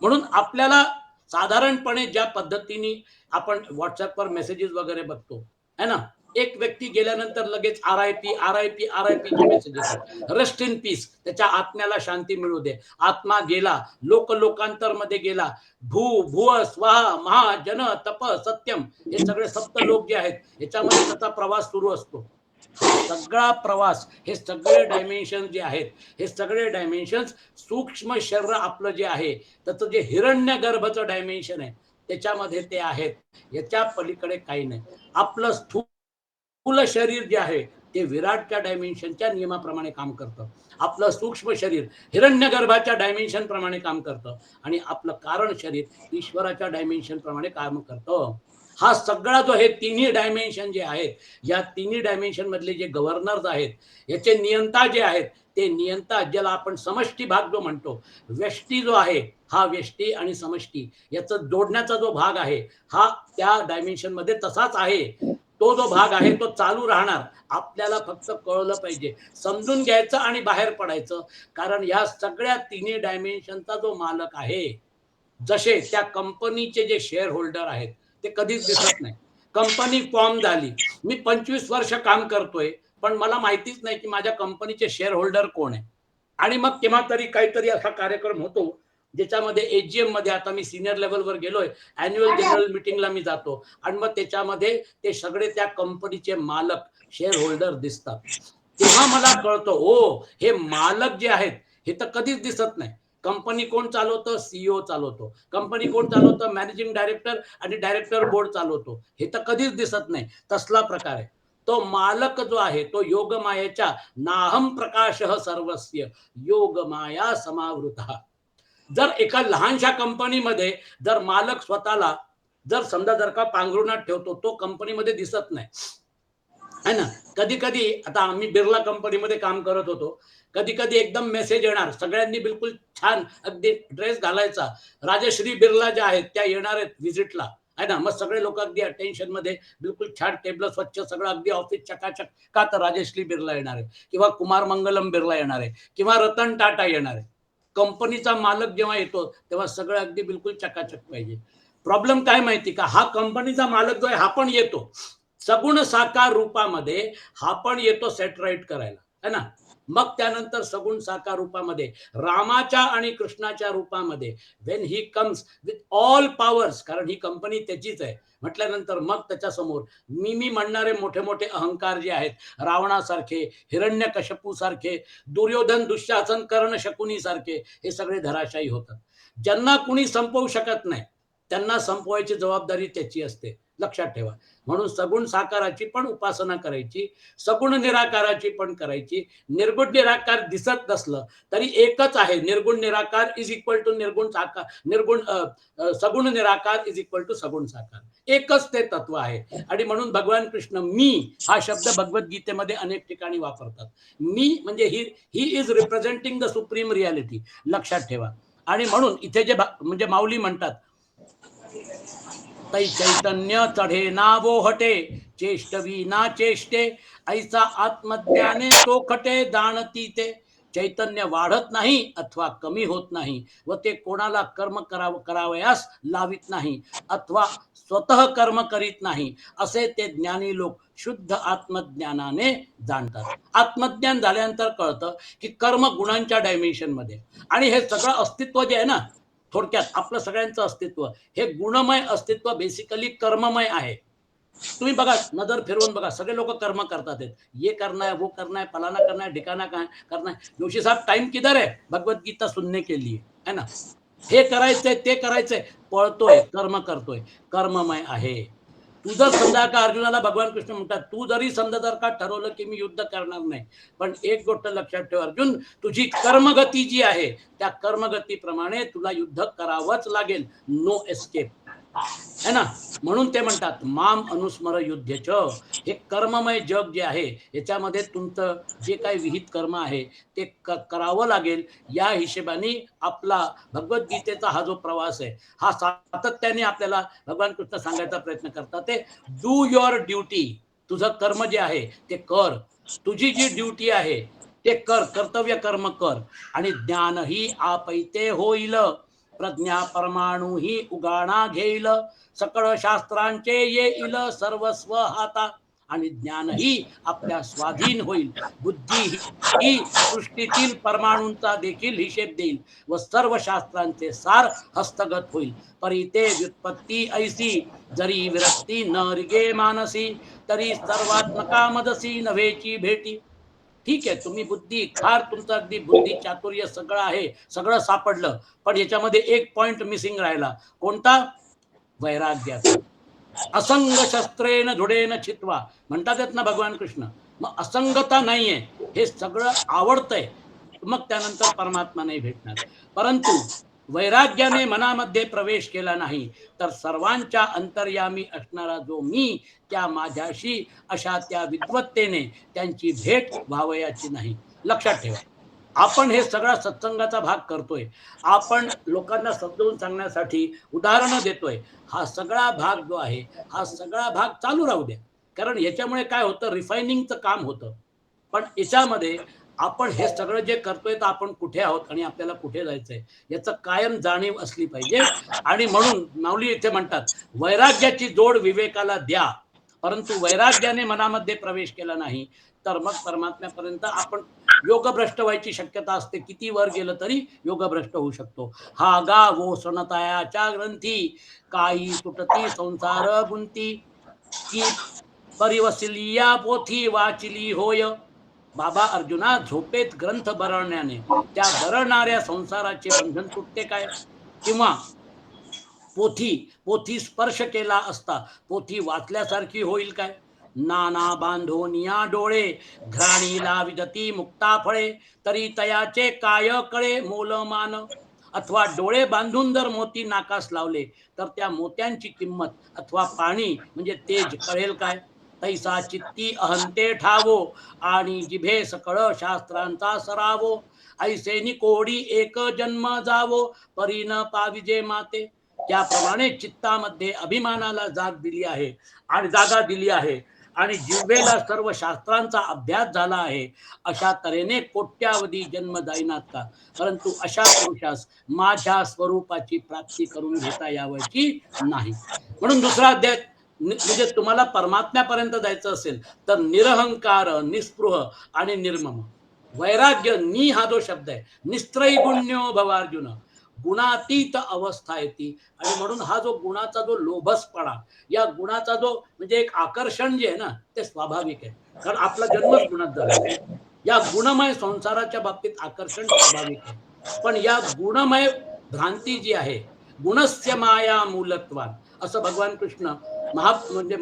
म्हणून आपल्याला साधारणपणे ज्या पद्धतीने आपण व्हॉट्सअपवर मेसेजेस वगैरे बघतो, है ना, एक व्यक्ती गेल्यानंतर लगेच RIP RIP RIP चे मेसेजेस आहेत. रेस्ट इन पीस, त्याच्या आत्म्याला शांती मिळू दे. आत्मा गेला, लोकांतर मध्ये गेला. भू भुव स्वहा महा जन तप सत्यम, हे सगळे सप्त लोक जे आहेत याच्यामध्ये त्याचा प्रवास सुरू असतो. हा सगळा प्रवास, हे सगळे डायमेन्शन जे आहेत, हे सगळे डायमेन्शन्स सूक्ष्म शरीर आपलं जे आहे त्याचं जे हिरण्य गर्भचं डायमेन्शन आहे त्याच्यामध्ये ते आहेत. याच्या पलीकडे काही नाही. आपलं स्थूल शरीर जे आहे ते विराटच्या डायमेन्शनच्या नियमाप्रमाणे काम करतं. आपलं सूक्ष्म शरीर हिरण्यगर्भाच्या डायमेन्शन प्रमाणे काम करतं आणि आपलं कारण शरीर ईश्वराच्या डायमेन्शन प्रमाणे काम करतं. हा सगळा जो हे तिन्ही डायमेन्शन जे आहेत, या तिन्ही डायमेन्शन मधले जे गव्हर्नर्स आहेत, याचे नियंता जे आहेत, ते नियंता ज्याला आपण समष्टी भाग जो म्हणतो, व्यष्टी जो आहे, हा व्यष्टी आणि समष्टी याचं जोडण्याचा जो भाग आहे, हा त्या डायमेन्शन मध्ये तसाच आहे. तो जो भाग आहे तो चालू राहणार. आपल्याला फक्त कळलं पाहिजे, समजून घ्यायचं आणि बाहेर पडायचं. कारण या सगळ्या तिन्ही डायमेन्शनचा जो मालक आहे, जसे त्या कंपनीचे जे शेअर होल्डर आहेत, ते कधीच दिसत नाही. कंपनी फॉर्म झाली, मी 25 वर्ष काम करतोय, पण मला माहितीच नाही की माझ्या कंपनीचे शेअर होल्डर कोण आहे. आणि मग केव्हा तरी काहीतरी असा कार्यक्रम होतो, ज्याच्यामध्ये एजीएम मध्ये, आता मी सिनियर लेवलवर गेलोय, अॅन्युअल जनरल मिटिंगला मी जातो आणि मग त्याच्यामध्ये ते सगळे त्या कंपनीचे मालक, शेअर होल्डर दिसतात. तेव्हा मला कळतं, ओ हे मालक जे आहेत हे तर कधीच दिसत नाही. कंपनी कोण चालवतं? सीईओ चालवतो. कंपनी कोण चालवतं? मॅनेजिंग डायरेक्टर आणि डायरेक्टर बोर्ड चालवतो. हे तर कधीच दिसत नाही. तसला प्रकार आहे. तो मालक जो आहे तो योगमायेच्या नाहम प्रकाश सर्वस्य योगमाया समावृता. जर एका लहानशा कंपनीमध्ये जर मालक स्वतःला जर समजा जर का पांघरुणात ठेवतो, तो कंपनीमध्ये दिसत नाही, है ना. कधी कधी आता आम्ही बिर्ला कंपनीमध्ये काम करत होतो, कधी कधी एकदम मेसेज येणार, सगळ्यांनी बिलकुल छान अगदी ड्रेस घालायचा, राजश्री बिर्ला ज्या आहेत त्या येणार आहेत व्हिजिटला, आहे ना. मग सगळे लोक अगदी अटेन्शन मध्ये, बिलकुल छान टेबल स्वच्छ, सगळं अगदी ऑफिस चकाचक. का तर राजश्री बिर्ला येणार आहे, किंवा कुमार मंगलम बिर्ला येणार आहे, किंवा रतन टाटा येणार आहे. कंपनीचा मालक जेव्हा येतो तेव्हा सगळं अगदी बिलकुल चकाचक पाहिजे. प्रॉब्लेम काय माहिती का, हा कंपनीचा मालक जो आहे हा पण येतो सगुण साकार रूपामध्ये, हा पण येतो सेटराईट करायला, है ना. मग त्यानंतर सगुण साकार रूपामध्ये, रामाच्या आणि कृष्णाच्या रूपामध्ये, when he comes with all powers, कारण ही कंपनी त्याचीच आहे म्हटल्यानंतर, मग त्याच्यासमोर मी म्हणणारे मोठे मोठे अहंकार जे आहेत, रावणासारखे, हिरण्यकश्यपू सारखे, दुर्योधन दुःशासन कर्ण शकुनी सारखे, हे सगळे धराशायी होतात. ज्यांना कुणी संपवू शकत नाही त्यांना संपवायची जबाबदारी त्याची असते, लक्षात ठेवा. म्हणून सगुण साकाराची पण उपासना करायची, सगुण निराकाराची पण करायची. निर्गुण निराकार दिसत नसलं तरी एकच आहे. निर्गुण निराकार इज इक्वल टू निर्गुण साकार, सगुण निराकार इज इक्वल टू सगुण साकार. एकच ते तत्व आहे. आणि म्हणून भगवान कृष्ण मी हा शब्द भगवद्गीतेमध्ये अनेक ठिकाणी वापरतात. मी म्हणजे he is representing the supreme reality, लक्षात ठेवा. आणि म्हणून इथे जे म्हणजे माऊली म्हणतात, तै चैतन्य चढे ना वो हटे, चेष्टवी ना चेष्टे, ऐसा आत्मज्ञाने तो खटे जाणती ते. चैतन्य वाढत नाही अथवा कमी होत नाही, व ते कोणाला कर्म करावयास लावित नाही अथवा स्वतः कर्म करीत नाही, असे ते ज्ञानी लोक शुद्ध आत्मज्ञानाने जाणतात. आत्मज्ञान झाल्यानंतर कळतं की कर्म गुणांच्या डायमेन्शन मध्ये, आणि हे सगळं अस्तित्व जे आहे ना, थोडक्यात आपलं सगळ्यांचं अस्तित्व हे गुणमय अस्तित्व बेसिकली कर्ममय आहे. तुम्ही बघा, नजर फिरवून बघा, सगळे लोक कर्म करतात आहेत. ये करना है, वो करना है, फलाना करना है, ठिकाना करना है. जोशी साहब टाइम किधर है भगवत गीता सुनने के लिए, है ना. हे करायचंय ते करायचंय, पळतोय, कर्म करतोय, कर्ममय आहे. तू जर समजा का अर्जुनाला भगवान कृष्ण म्हणतात, तू जरी समजा जर का ठरवलं की मी युद्ध करणार नाही, पण एक गोष्ट लक्षात ठेव अर्जुन, तुझी कर्मगती जी आहे त्या कर्मगतीप्रमाणे तुला युद्ध करावंच लागेल, नो एस्केप, है ना. म्हणून ते म्हणतात माम अनुस्मर युद्धच. हे कर्ममय जग जे आहे याच्यामध्ये तुमचं जे काही विहित कर्म आहे ते करावं लागेल. या हिशेबाने आपला भगवद्गीतेचा हा जो प्रवास आहे, हा सातत्याने आपल्याला भगवान कृष्ण सांगायचा प्रयत्न करतात, ते डू युअर ड्युटी. तुझं कर्म जे आहे ते कर, तुझी जी ड्युटी आहे ते कर, कर्तव्य कर्म कर. आणि ज्ञान ही आपैते होईल, प्रज्ञा परमाणू ही उगाणा घेईल, सकळ शास्त्रांचे येईल सर्वस्व हाता, आणि ज्ञानही आपल्या स्वाधीन होईल. बुद्धी ही सृष्टीतील परमाणूंचा देखील हिशेब देईल व सर्व शास्त्रांचे सार हस्तगत होईल. परिते व्युत्पत्ती ऐसी, जरी विरक्ती न रिगे मानसी, तरी सर्वात्मका मदसी नव्हेची भेटी. ठीक आहे, तुम्ही बुद्धी फार, तुमचं अगदी बुद्धी चातुर्य सगळं आहे, सगळं सापडलं, पण याच्यामध्ये एक पॉइंट मिसिंग राहिला. कोणता? वैराग्याचा. असंग शस्त्रेन धुडेन छित्वा म्हणतात ना भगवान कृष्ण, मग असंगता नाहीये, हे सगळं आवडतंय, मग त्यानंतर परमात्मा नाही भेटणार. परंतु वैराग्याने मनामध्ये प्रवेश केला नाही तर सर्वांच्या अंतर्यामी असणारा जो मी, त्या माझ्याशी अशा त्या विद्वत्तेने त्यांची भेट व्हावयाची नाही. लक्षात ठेवा, आपण हे सगळा सत्संगाचा भाग करतोय, आपण लोकांना समजावून सांगण्यासाठी उदाहरणं देतोय. हा सगळा भाग जो आहे, हा सगळा भाग चालू राहू द्या. कारण याच्यामुळे काय होतं, रिफायनिंगचं काम होतं. पण याच्यामध्ये आपण हे सगळं जे करतोय तर आपण कुठे आहोत आणि आपल्याला कुठे जायचंय याचं कायम जाणीव असली पाहिजे. आणि म्हणून माऊली इथे म्हणतात, वैराग्याची जोड विवेकाला द्या, परंतु वैराग्याने मनामध्ये प्रवेश केला नाही तर मग परमात्म्यापर्यंत आपण योगभ्रष्ट व्हायची शक्यता असते. किती वर गेलं तरी योगभ्रष्ट होऊ शकतो. हा गावो सनतायाच्या ग्रंथी, काही तुटती संसार गुंती, की परिवसिलिया पोथी वाचिली होय. बाबा अर्जुना, झोपेत ग्रंथ बरळण्याने त्या बरळणाऱ्या संसाराचे बंधन तुटते काय? किंवा पोथी पोथी स्पर्श केला असता पोथी वाचल्यासारखी होईल काय? नाना बांधोनिया डोळे, घ्राणीला विदती मुक्ता फळे, तरी तयाचे काय कळे मोलमान. अथवा डोळे बांधून जर मोती नाकास लावले तर त्या मोत्यांची किंमत अथवा पाणी म्हणजे तेज कळेल काय? तैसा चित्ती अहंते ठावो, आणि जिभे सकळ शास्त्रांचा सरावो, ऐसे कोडी एक जन्म जावो, परी न पाविजे माते. त्याप्रमाणे चित्तामध्ये अभिमानाला जागा दिली आहे आणि जिव्हेला सर्व शास्त्रांचा अभ्यास झाला आहे. अशा तऱ्हेने कोट्यावधी जन्म जाईनात का, परंतु अशा पुरुषास माझ्या स्वरूपाची प्राप्ती करून घेता यावयाची नाही. म्हणून दुसरा अध्याय, म्हणजे तुम्हाला परमात्म्यापर्यंत जायचं असेल तर निरहंकार, निस्पृह आणि निर्मम. वैराग्य, नि हा जो शब्द आहे, निस्त्रैगुण्यो भवार्जुन, गुणातीत अवस्था येते. आणि म्हणून हा जो गुणाचा जो लोभसपणा, या गुणाचा जो म्हणजे एक आकर्षण जे आहे ना, ते स्वाभाविक आहे. कारण आपला जन्मच गुणात झालेला आहे. या गुणमय संसाराच्या बाबतीत आकर्षण स्वाभाविक आहे. पण या गुणमय भ्रांती जी आहे, गुणस्य माया मूलत्वान, असं भगवान कृष्ण म्हणजे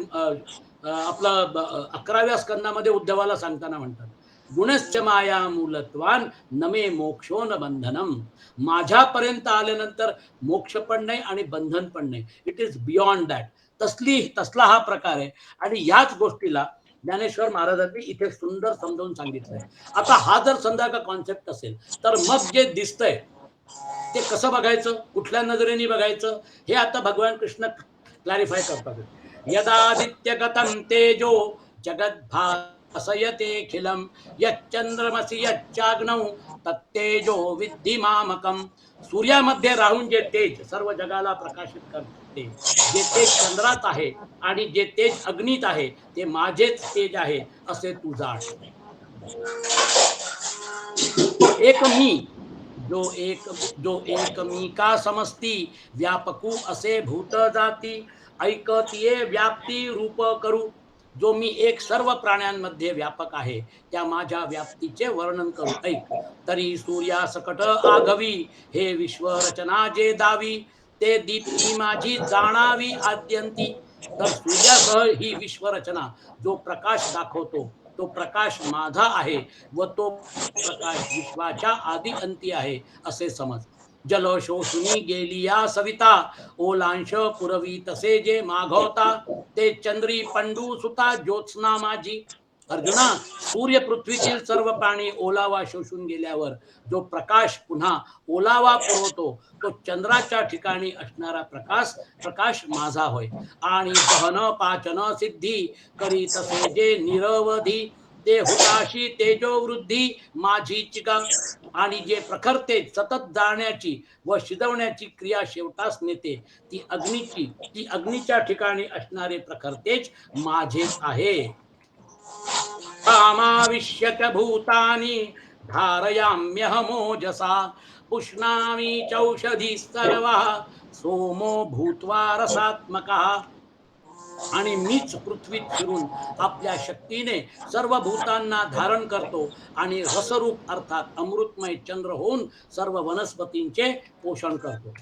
आपलं 11व्या स्कंदामध्ये उद्धवाला सांगताना म्हणतात, गुणश्च माया मूलत्वान नमे मोक्षो न बंधनम. माझ्यापर्यंत आल्यानंतर मोक्ष पण नाही आणि बंधन पण नाही. It is beyond that. तसला हा प्रकार आहे. आणि याच गोष्टीला ज्ञानेश्वर महाराजांनी इथे सुंदर समजावून सांगितलंय. आता हा जर समजा का कॉन्सेप्ट असेल तर मग जे दिसतंय ते कसं बघायचं, कुठल्या नजरेने बघायचं, हे आता भगवान कृष्ण क्लॅरिफाय करतात. यदादित्यगतं तेजो जगद्भासयतेऽखिलं, यच्चंद्रमसि यच्चाग्नौ तत्तेजो विद्धि मामकम. सूर्यामध्ये राहून जे तेज सर्व जगाला प्रकाशित करते, जे तेज चंद्रात आहे आणि जे तेज अग्नीत आहे, ते माझेच तेज आहे असे तू जाण. एक मी, जो एक मी का समजती, व्यापकू असे भूत जाती, ऐकतीये व्याप्ती रूप करू. जो मी एक सर्व प्राण्यांमध्ये व्यापक आहे, त्या माझ्या व्याप्तीचे वर्णन करू. ऐक, तरी सूर्या सकट आघवी, हे विश्व रचना जे दावी, ते दीप्ती माझी जाणावी आद्यंती. तर सूर्यासह ही विश्वरचना जो प्रकाश दाखवतो, तो प्रकाश माझा आहे व तो प्रकाश विश्वाच्या आदी अंती आहे असे समज. जल शोषुनी गेली या सविता, ओलांश पुरवी तसे जे माघवता, ते चंद्री पंडू सुता ज्योत्स्ना माझी. अर्जुना, सूर्य पृथ्वीतील सर्व प्राणी ओलावा शोषून गेल्यावर जो प्रकाश पुन्हा ओलावा पुरवतो, तो चंद्राच्या ठिकाणी असणारा प्रकाश माझा होय. आणि दहन पाचन सिद्धी करी तसे जे निरवधी, ते हुताशी तेजो वृद्धी माझी चिका. आणि जे प्रखर तेज सतत जाळण्याची व शिजवण्याची क्रिया शेवटास नेते, ती अग्नीच्या ठिकाणी असणारे प्रखर तेज माझेच आहे. कामाविश्यत भूतानि धारयाम्यहमोजसा, पुष्णामि चौषधी सर्वा, सोमो भूत्वा रसात्मकः. आणि मीच पृथ्वीत फिरून आपल्या शक्तीने सर्व भूतांना धारण करतो आणि रसरूप अर्थात अमृतमय चंद्र होऊन सर्व वनस्पतींचे पोषण करतो.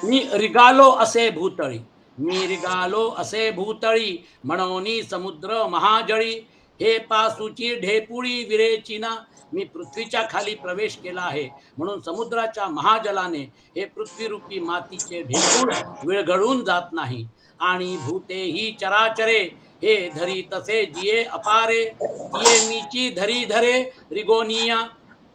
मी रिगालो असे भूतळी, मिरगालो असे भूतळी म्हणोनी समुद्र महाजळी, हे पासूची ढेपुळी विरेचिना, मी पृथ्वीच्या खाली प्रवेश केला आहे म्हणून समुद्राच्या महाजलाने हे पृथ्वीरूपी मातीचे ढेकूळ विरघळून जात नाही. आणि भूते ही चराचरे, हे धरी तसे जिये अपारे, तिये मीची धरी धरे रिगोनिया.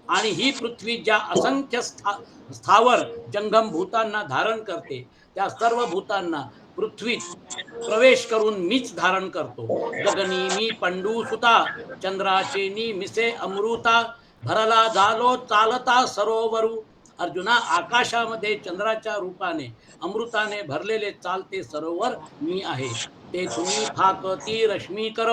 आणि ही पृथ्वी ज्या असंख्य स्थावर जंगम भूतांना धारण करते, त्या सर्व भूतांना पृथ्वीत प्रवेश करून मीच धारण करतो. गगनी मी पंडू सुता, चंद्राचे नी मिसे अमृता, भरला झालो चालता सरोवरू. अर्जुना, आकाशामध्ये चंद्राच्या रूपाने अमृताने भरलेले चालते सरोवर मी आहे. तेथुनी फाकती रश्मी कर,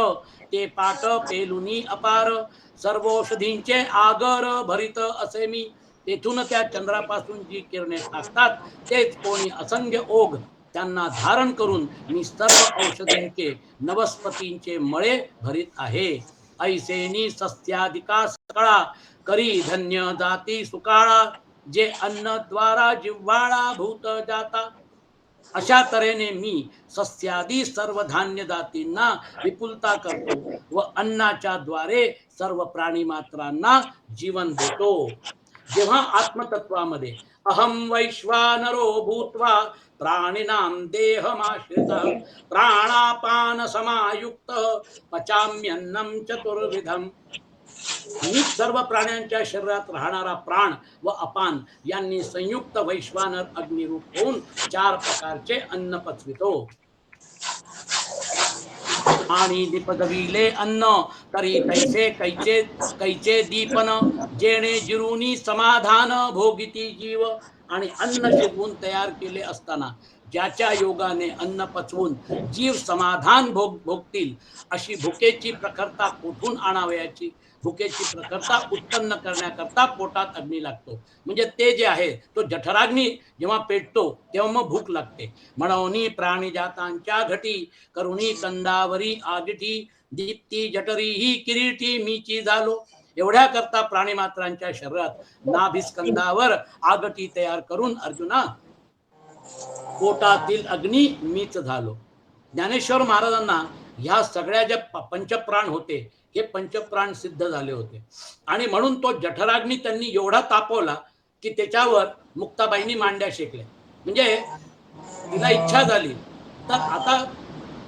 ते पाट पेलुनी अपार, सर्वौषधींचे आगर भरित असे मी. तेथून त्या चंद्रापासून जी किरणे टाकतात तेच कोणी असंख्य ओघ त्यांना धारण करून मी सर्व औषधींचे नवस्पतींचे मळे भरीत आहे. ऐसेनी सस्यादिका सकळा, करी धन्य जाती सुकाळा, जे अन्न द्वारा जिव्हाळा भूत जाता. अशा तऱ्हेने मी सस्यादी सर्व धान्य जातींना विपुलता करतो व अन्नाच्या द्वारे सर्व प्राणी मात्रांना जीवन देतो. जेव्हा आत्मतत्वामध्ये अहम वैश्वानरो भूत्वा प्राणिनां देहमाश्रितः प्राणापान समायुक्त पचाम्यन्नं चतुर्विधम, मी सर्व प्राण्यांच्या शरीरात राहणारा प्राण व अपान यांनी संयुक्त वैश्वानर अग्निरूप होऊन 4 प्रकारचे अन्न पचवितो. आणि निपदविले अन्न, तरी तैसे कैचे कैचे दीपन, जेणे जिरुनी समाधान भोगिती जीव. आणि अन्न शिजवून तयार केले असताना ज्याच्या योगाने अन्न पचवून जीव समाधान भोगतील, अशी भुकेची प्रखरता कोठून आणावयाची. भुकेची प्रखरता उत्पन्न करण्याकरता पोटात अग्नी लागतो. म्हणजे ते जे आहे तो जठराग्नी जेव्हा पेटतो तेव्हा मग भूक लागते. म्हणून प्राणीजातांच्या घटी, करुणी कंदावरी आगिठी, दीप्ती जठरी ही किरीटी मीची झालो. एवढ्या करता प्राणी मात्रांच्या शरीरात नाभिस्कंदावर आगटी तयार करून अर्जुना पोटातील अग्नी मीच झालो. ज्ञानेश्वर महाराजांना ह्या सगळ्या ज्या पंचप्राण होते हे पंचप्राण सिद्ध झाले होते. आणि म्हणून तो जठराग्नी त्यांनी एवढा तापवला की त्याच्यावर मुक्ताबाईंनी मांड्या शेकल्या. म्हणजे तिला इच्छा झाली तर आता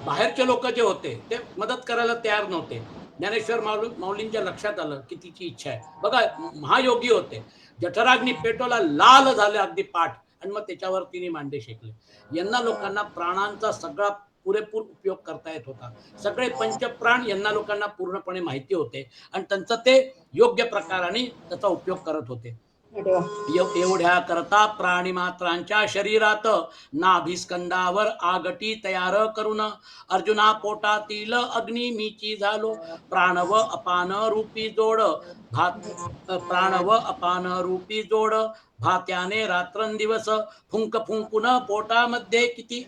बाहेरचे लोक जे होते ते मदत करायला तयार नव्हते. ज्ञानेश्वर माऊलींच्या लक्षात आलं की तिची इच्छा आहे. बघा, महायोगी होते. जठराग्नी पेटवला, लाल झाले अगदी पाठ, आणि मग त्याच्यावर तिने मांडे शेकले. यांना लोकांना प्राणांचा सगळा पुरेपूर उपयोग करता येत होता. सगळे पंचप्राण यांना लोकांना पूर्णपणे माहिती होते आणि त्यांचं ते योग्य प्रकाराने त्याचा उपयोग करत होते. एवढ्या करता प्राणी मात्रांच्या शरीरात नाभिस्कंदावर आगटी तयार करून अर्जुना पोटातील अग्नी मीची झालो. प्राणव अपान रूपी जोड प्राणव अपान रूपी जोड, भात्याने रात्रंदिवस फुंक फुंकून पोटामध्ये किती.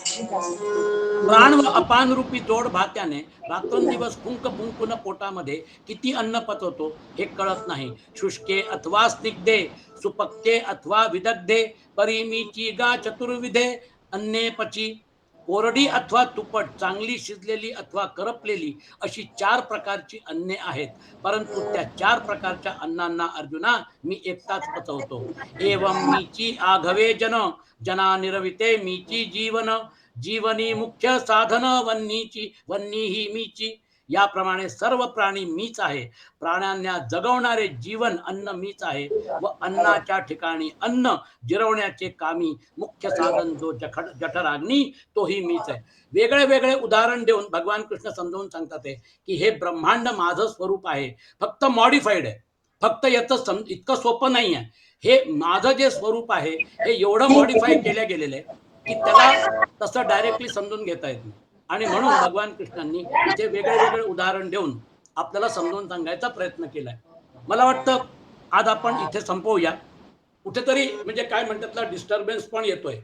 प्राण व अपान रूपी जोड भात्याने रात्रंदिवस फुंक फुंकून पोटामध्ये किती अन्न पचवतो हे कळत नाही. शुष्के अथवा स्निग्धे, सुपक्के अथवा विदग्धे, परिमीची गा चतुर्विधे अन्ने पची. कोरडी अथवा तुपट, चांगली शिजलेली अथवा करपलेली अशी 4 प्रकारची अन्ने आहेत. परंतु त्या 4 प्रकारच्या अन्नांना अर्जुना मी एकटाच पचवतो. एवं मीची आघवे जन, जना निरविते मीची जीवन, जीवनी मुख्य साधन वन्नीची, वन्नी ही मीची. याप्रमाणे सर्व प्राणी मीच आहे. प्राण्यांना जगवणारे जीवन अन्न मीच आहे व अन्नाच्या ठिकाणी अन्न जिरवण्याचे कामी मुख्य साधन जो जठराग्नी तोही मीच आहे. वेगळे वेगळे उदाहरण देऊन भगवान कृष्ण समजावून सांगतात की हे ब्रह्मांड माझं स्वरूप आहे, फक्त मॉडिफाईड आहे. फक्त याचं इतकं सोपं नाही आहे. हे माझं जे स्वरूप आहे हे एवढं मॉडिफाय केलं गेलेलं आहे की त्याला तसं डायरेक्टली समजून घेता येत नाही. आणि म्हणून भगवान कृष्णांनी इथे वेगळे वेगळे उदाहरण देऊन आपल्याला समजावून सांगायचा प्रयत्न केलाय. मला वाटतं आज आपण इथे संपवूया. कुठेतरी म्हणजे काय म्हणतात डिस्टर्बन्स पण येतोय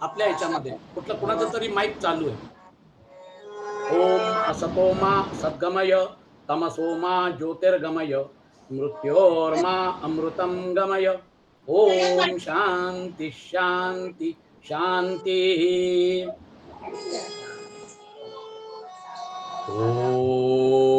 आपल्या ह्याच्यामध्ये, कुठलं कुणाचं तरी माईक चालू आहे. ओम असतोमा सद्गमय, तमसोमा ज्योतिर्गमय, मृत्योर्मा अमृतं गमय. ओम शांती शांती शांती। ओम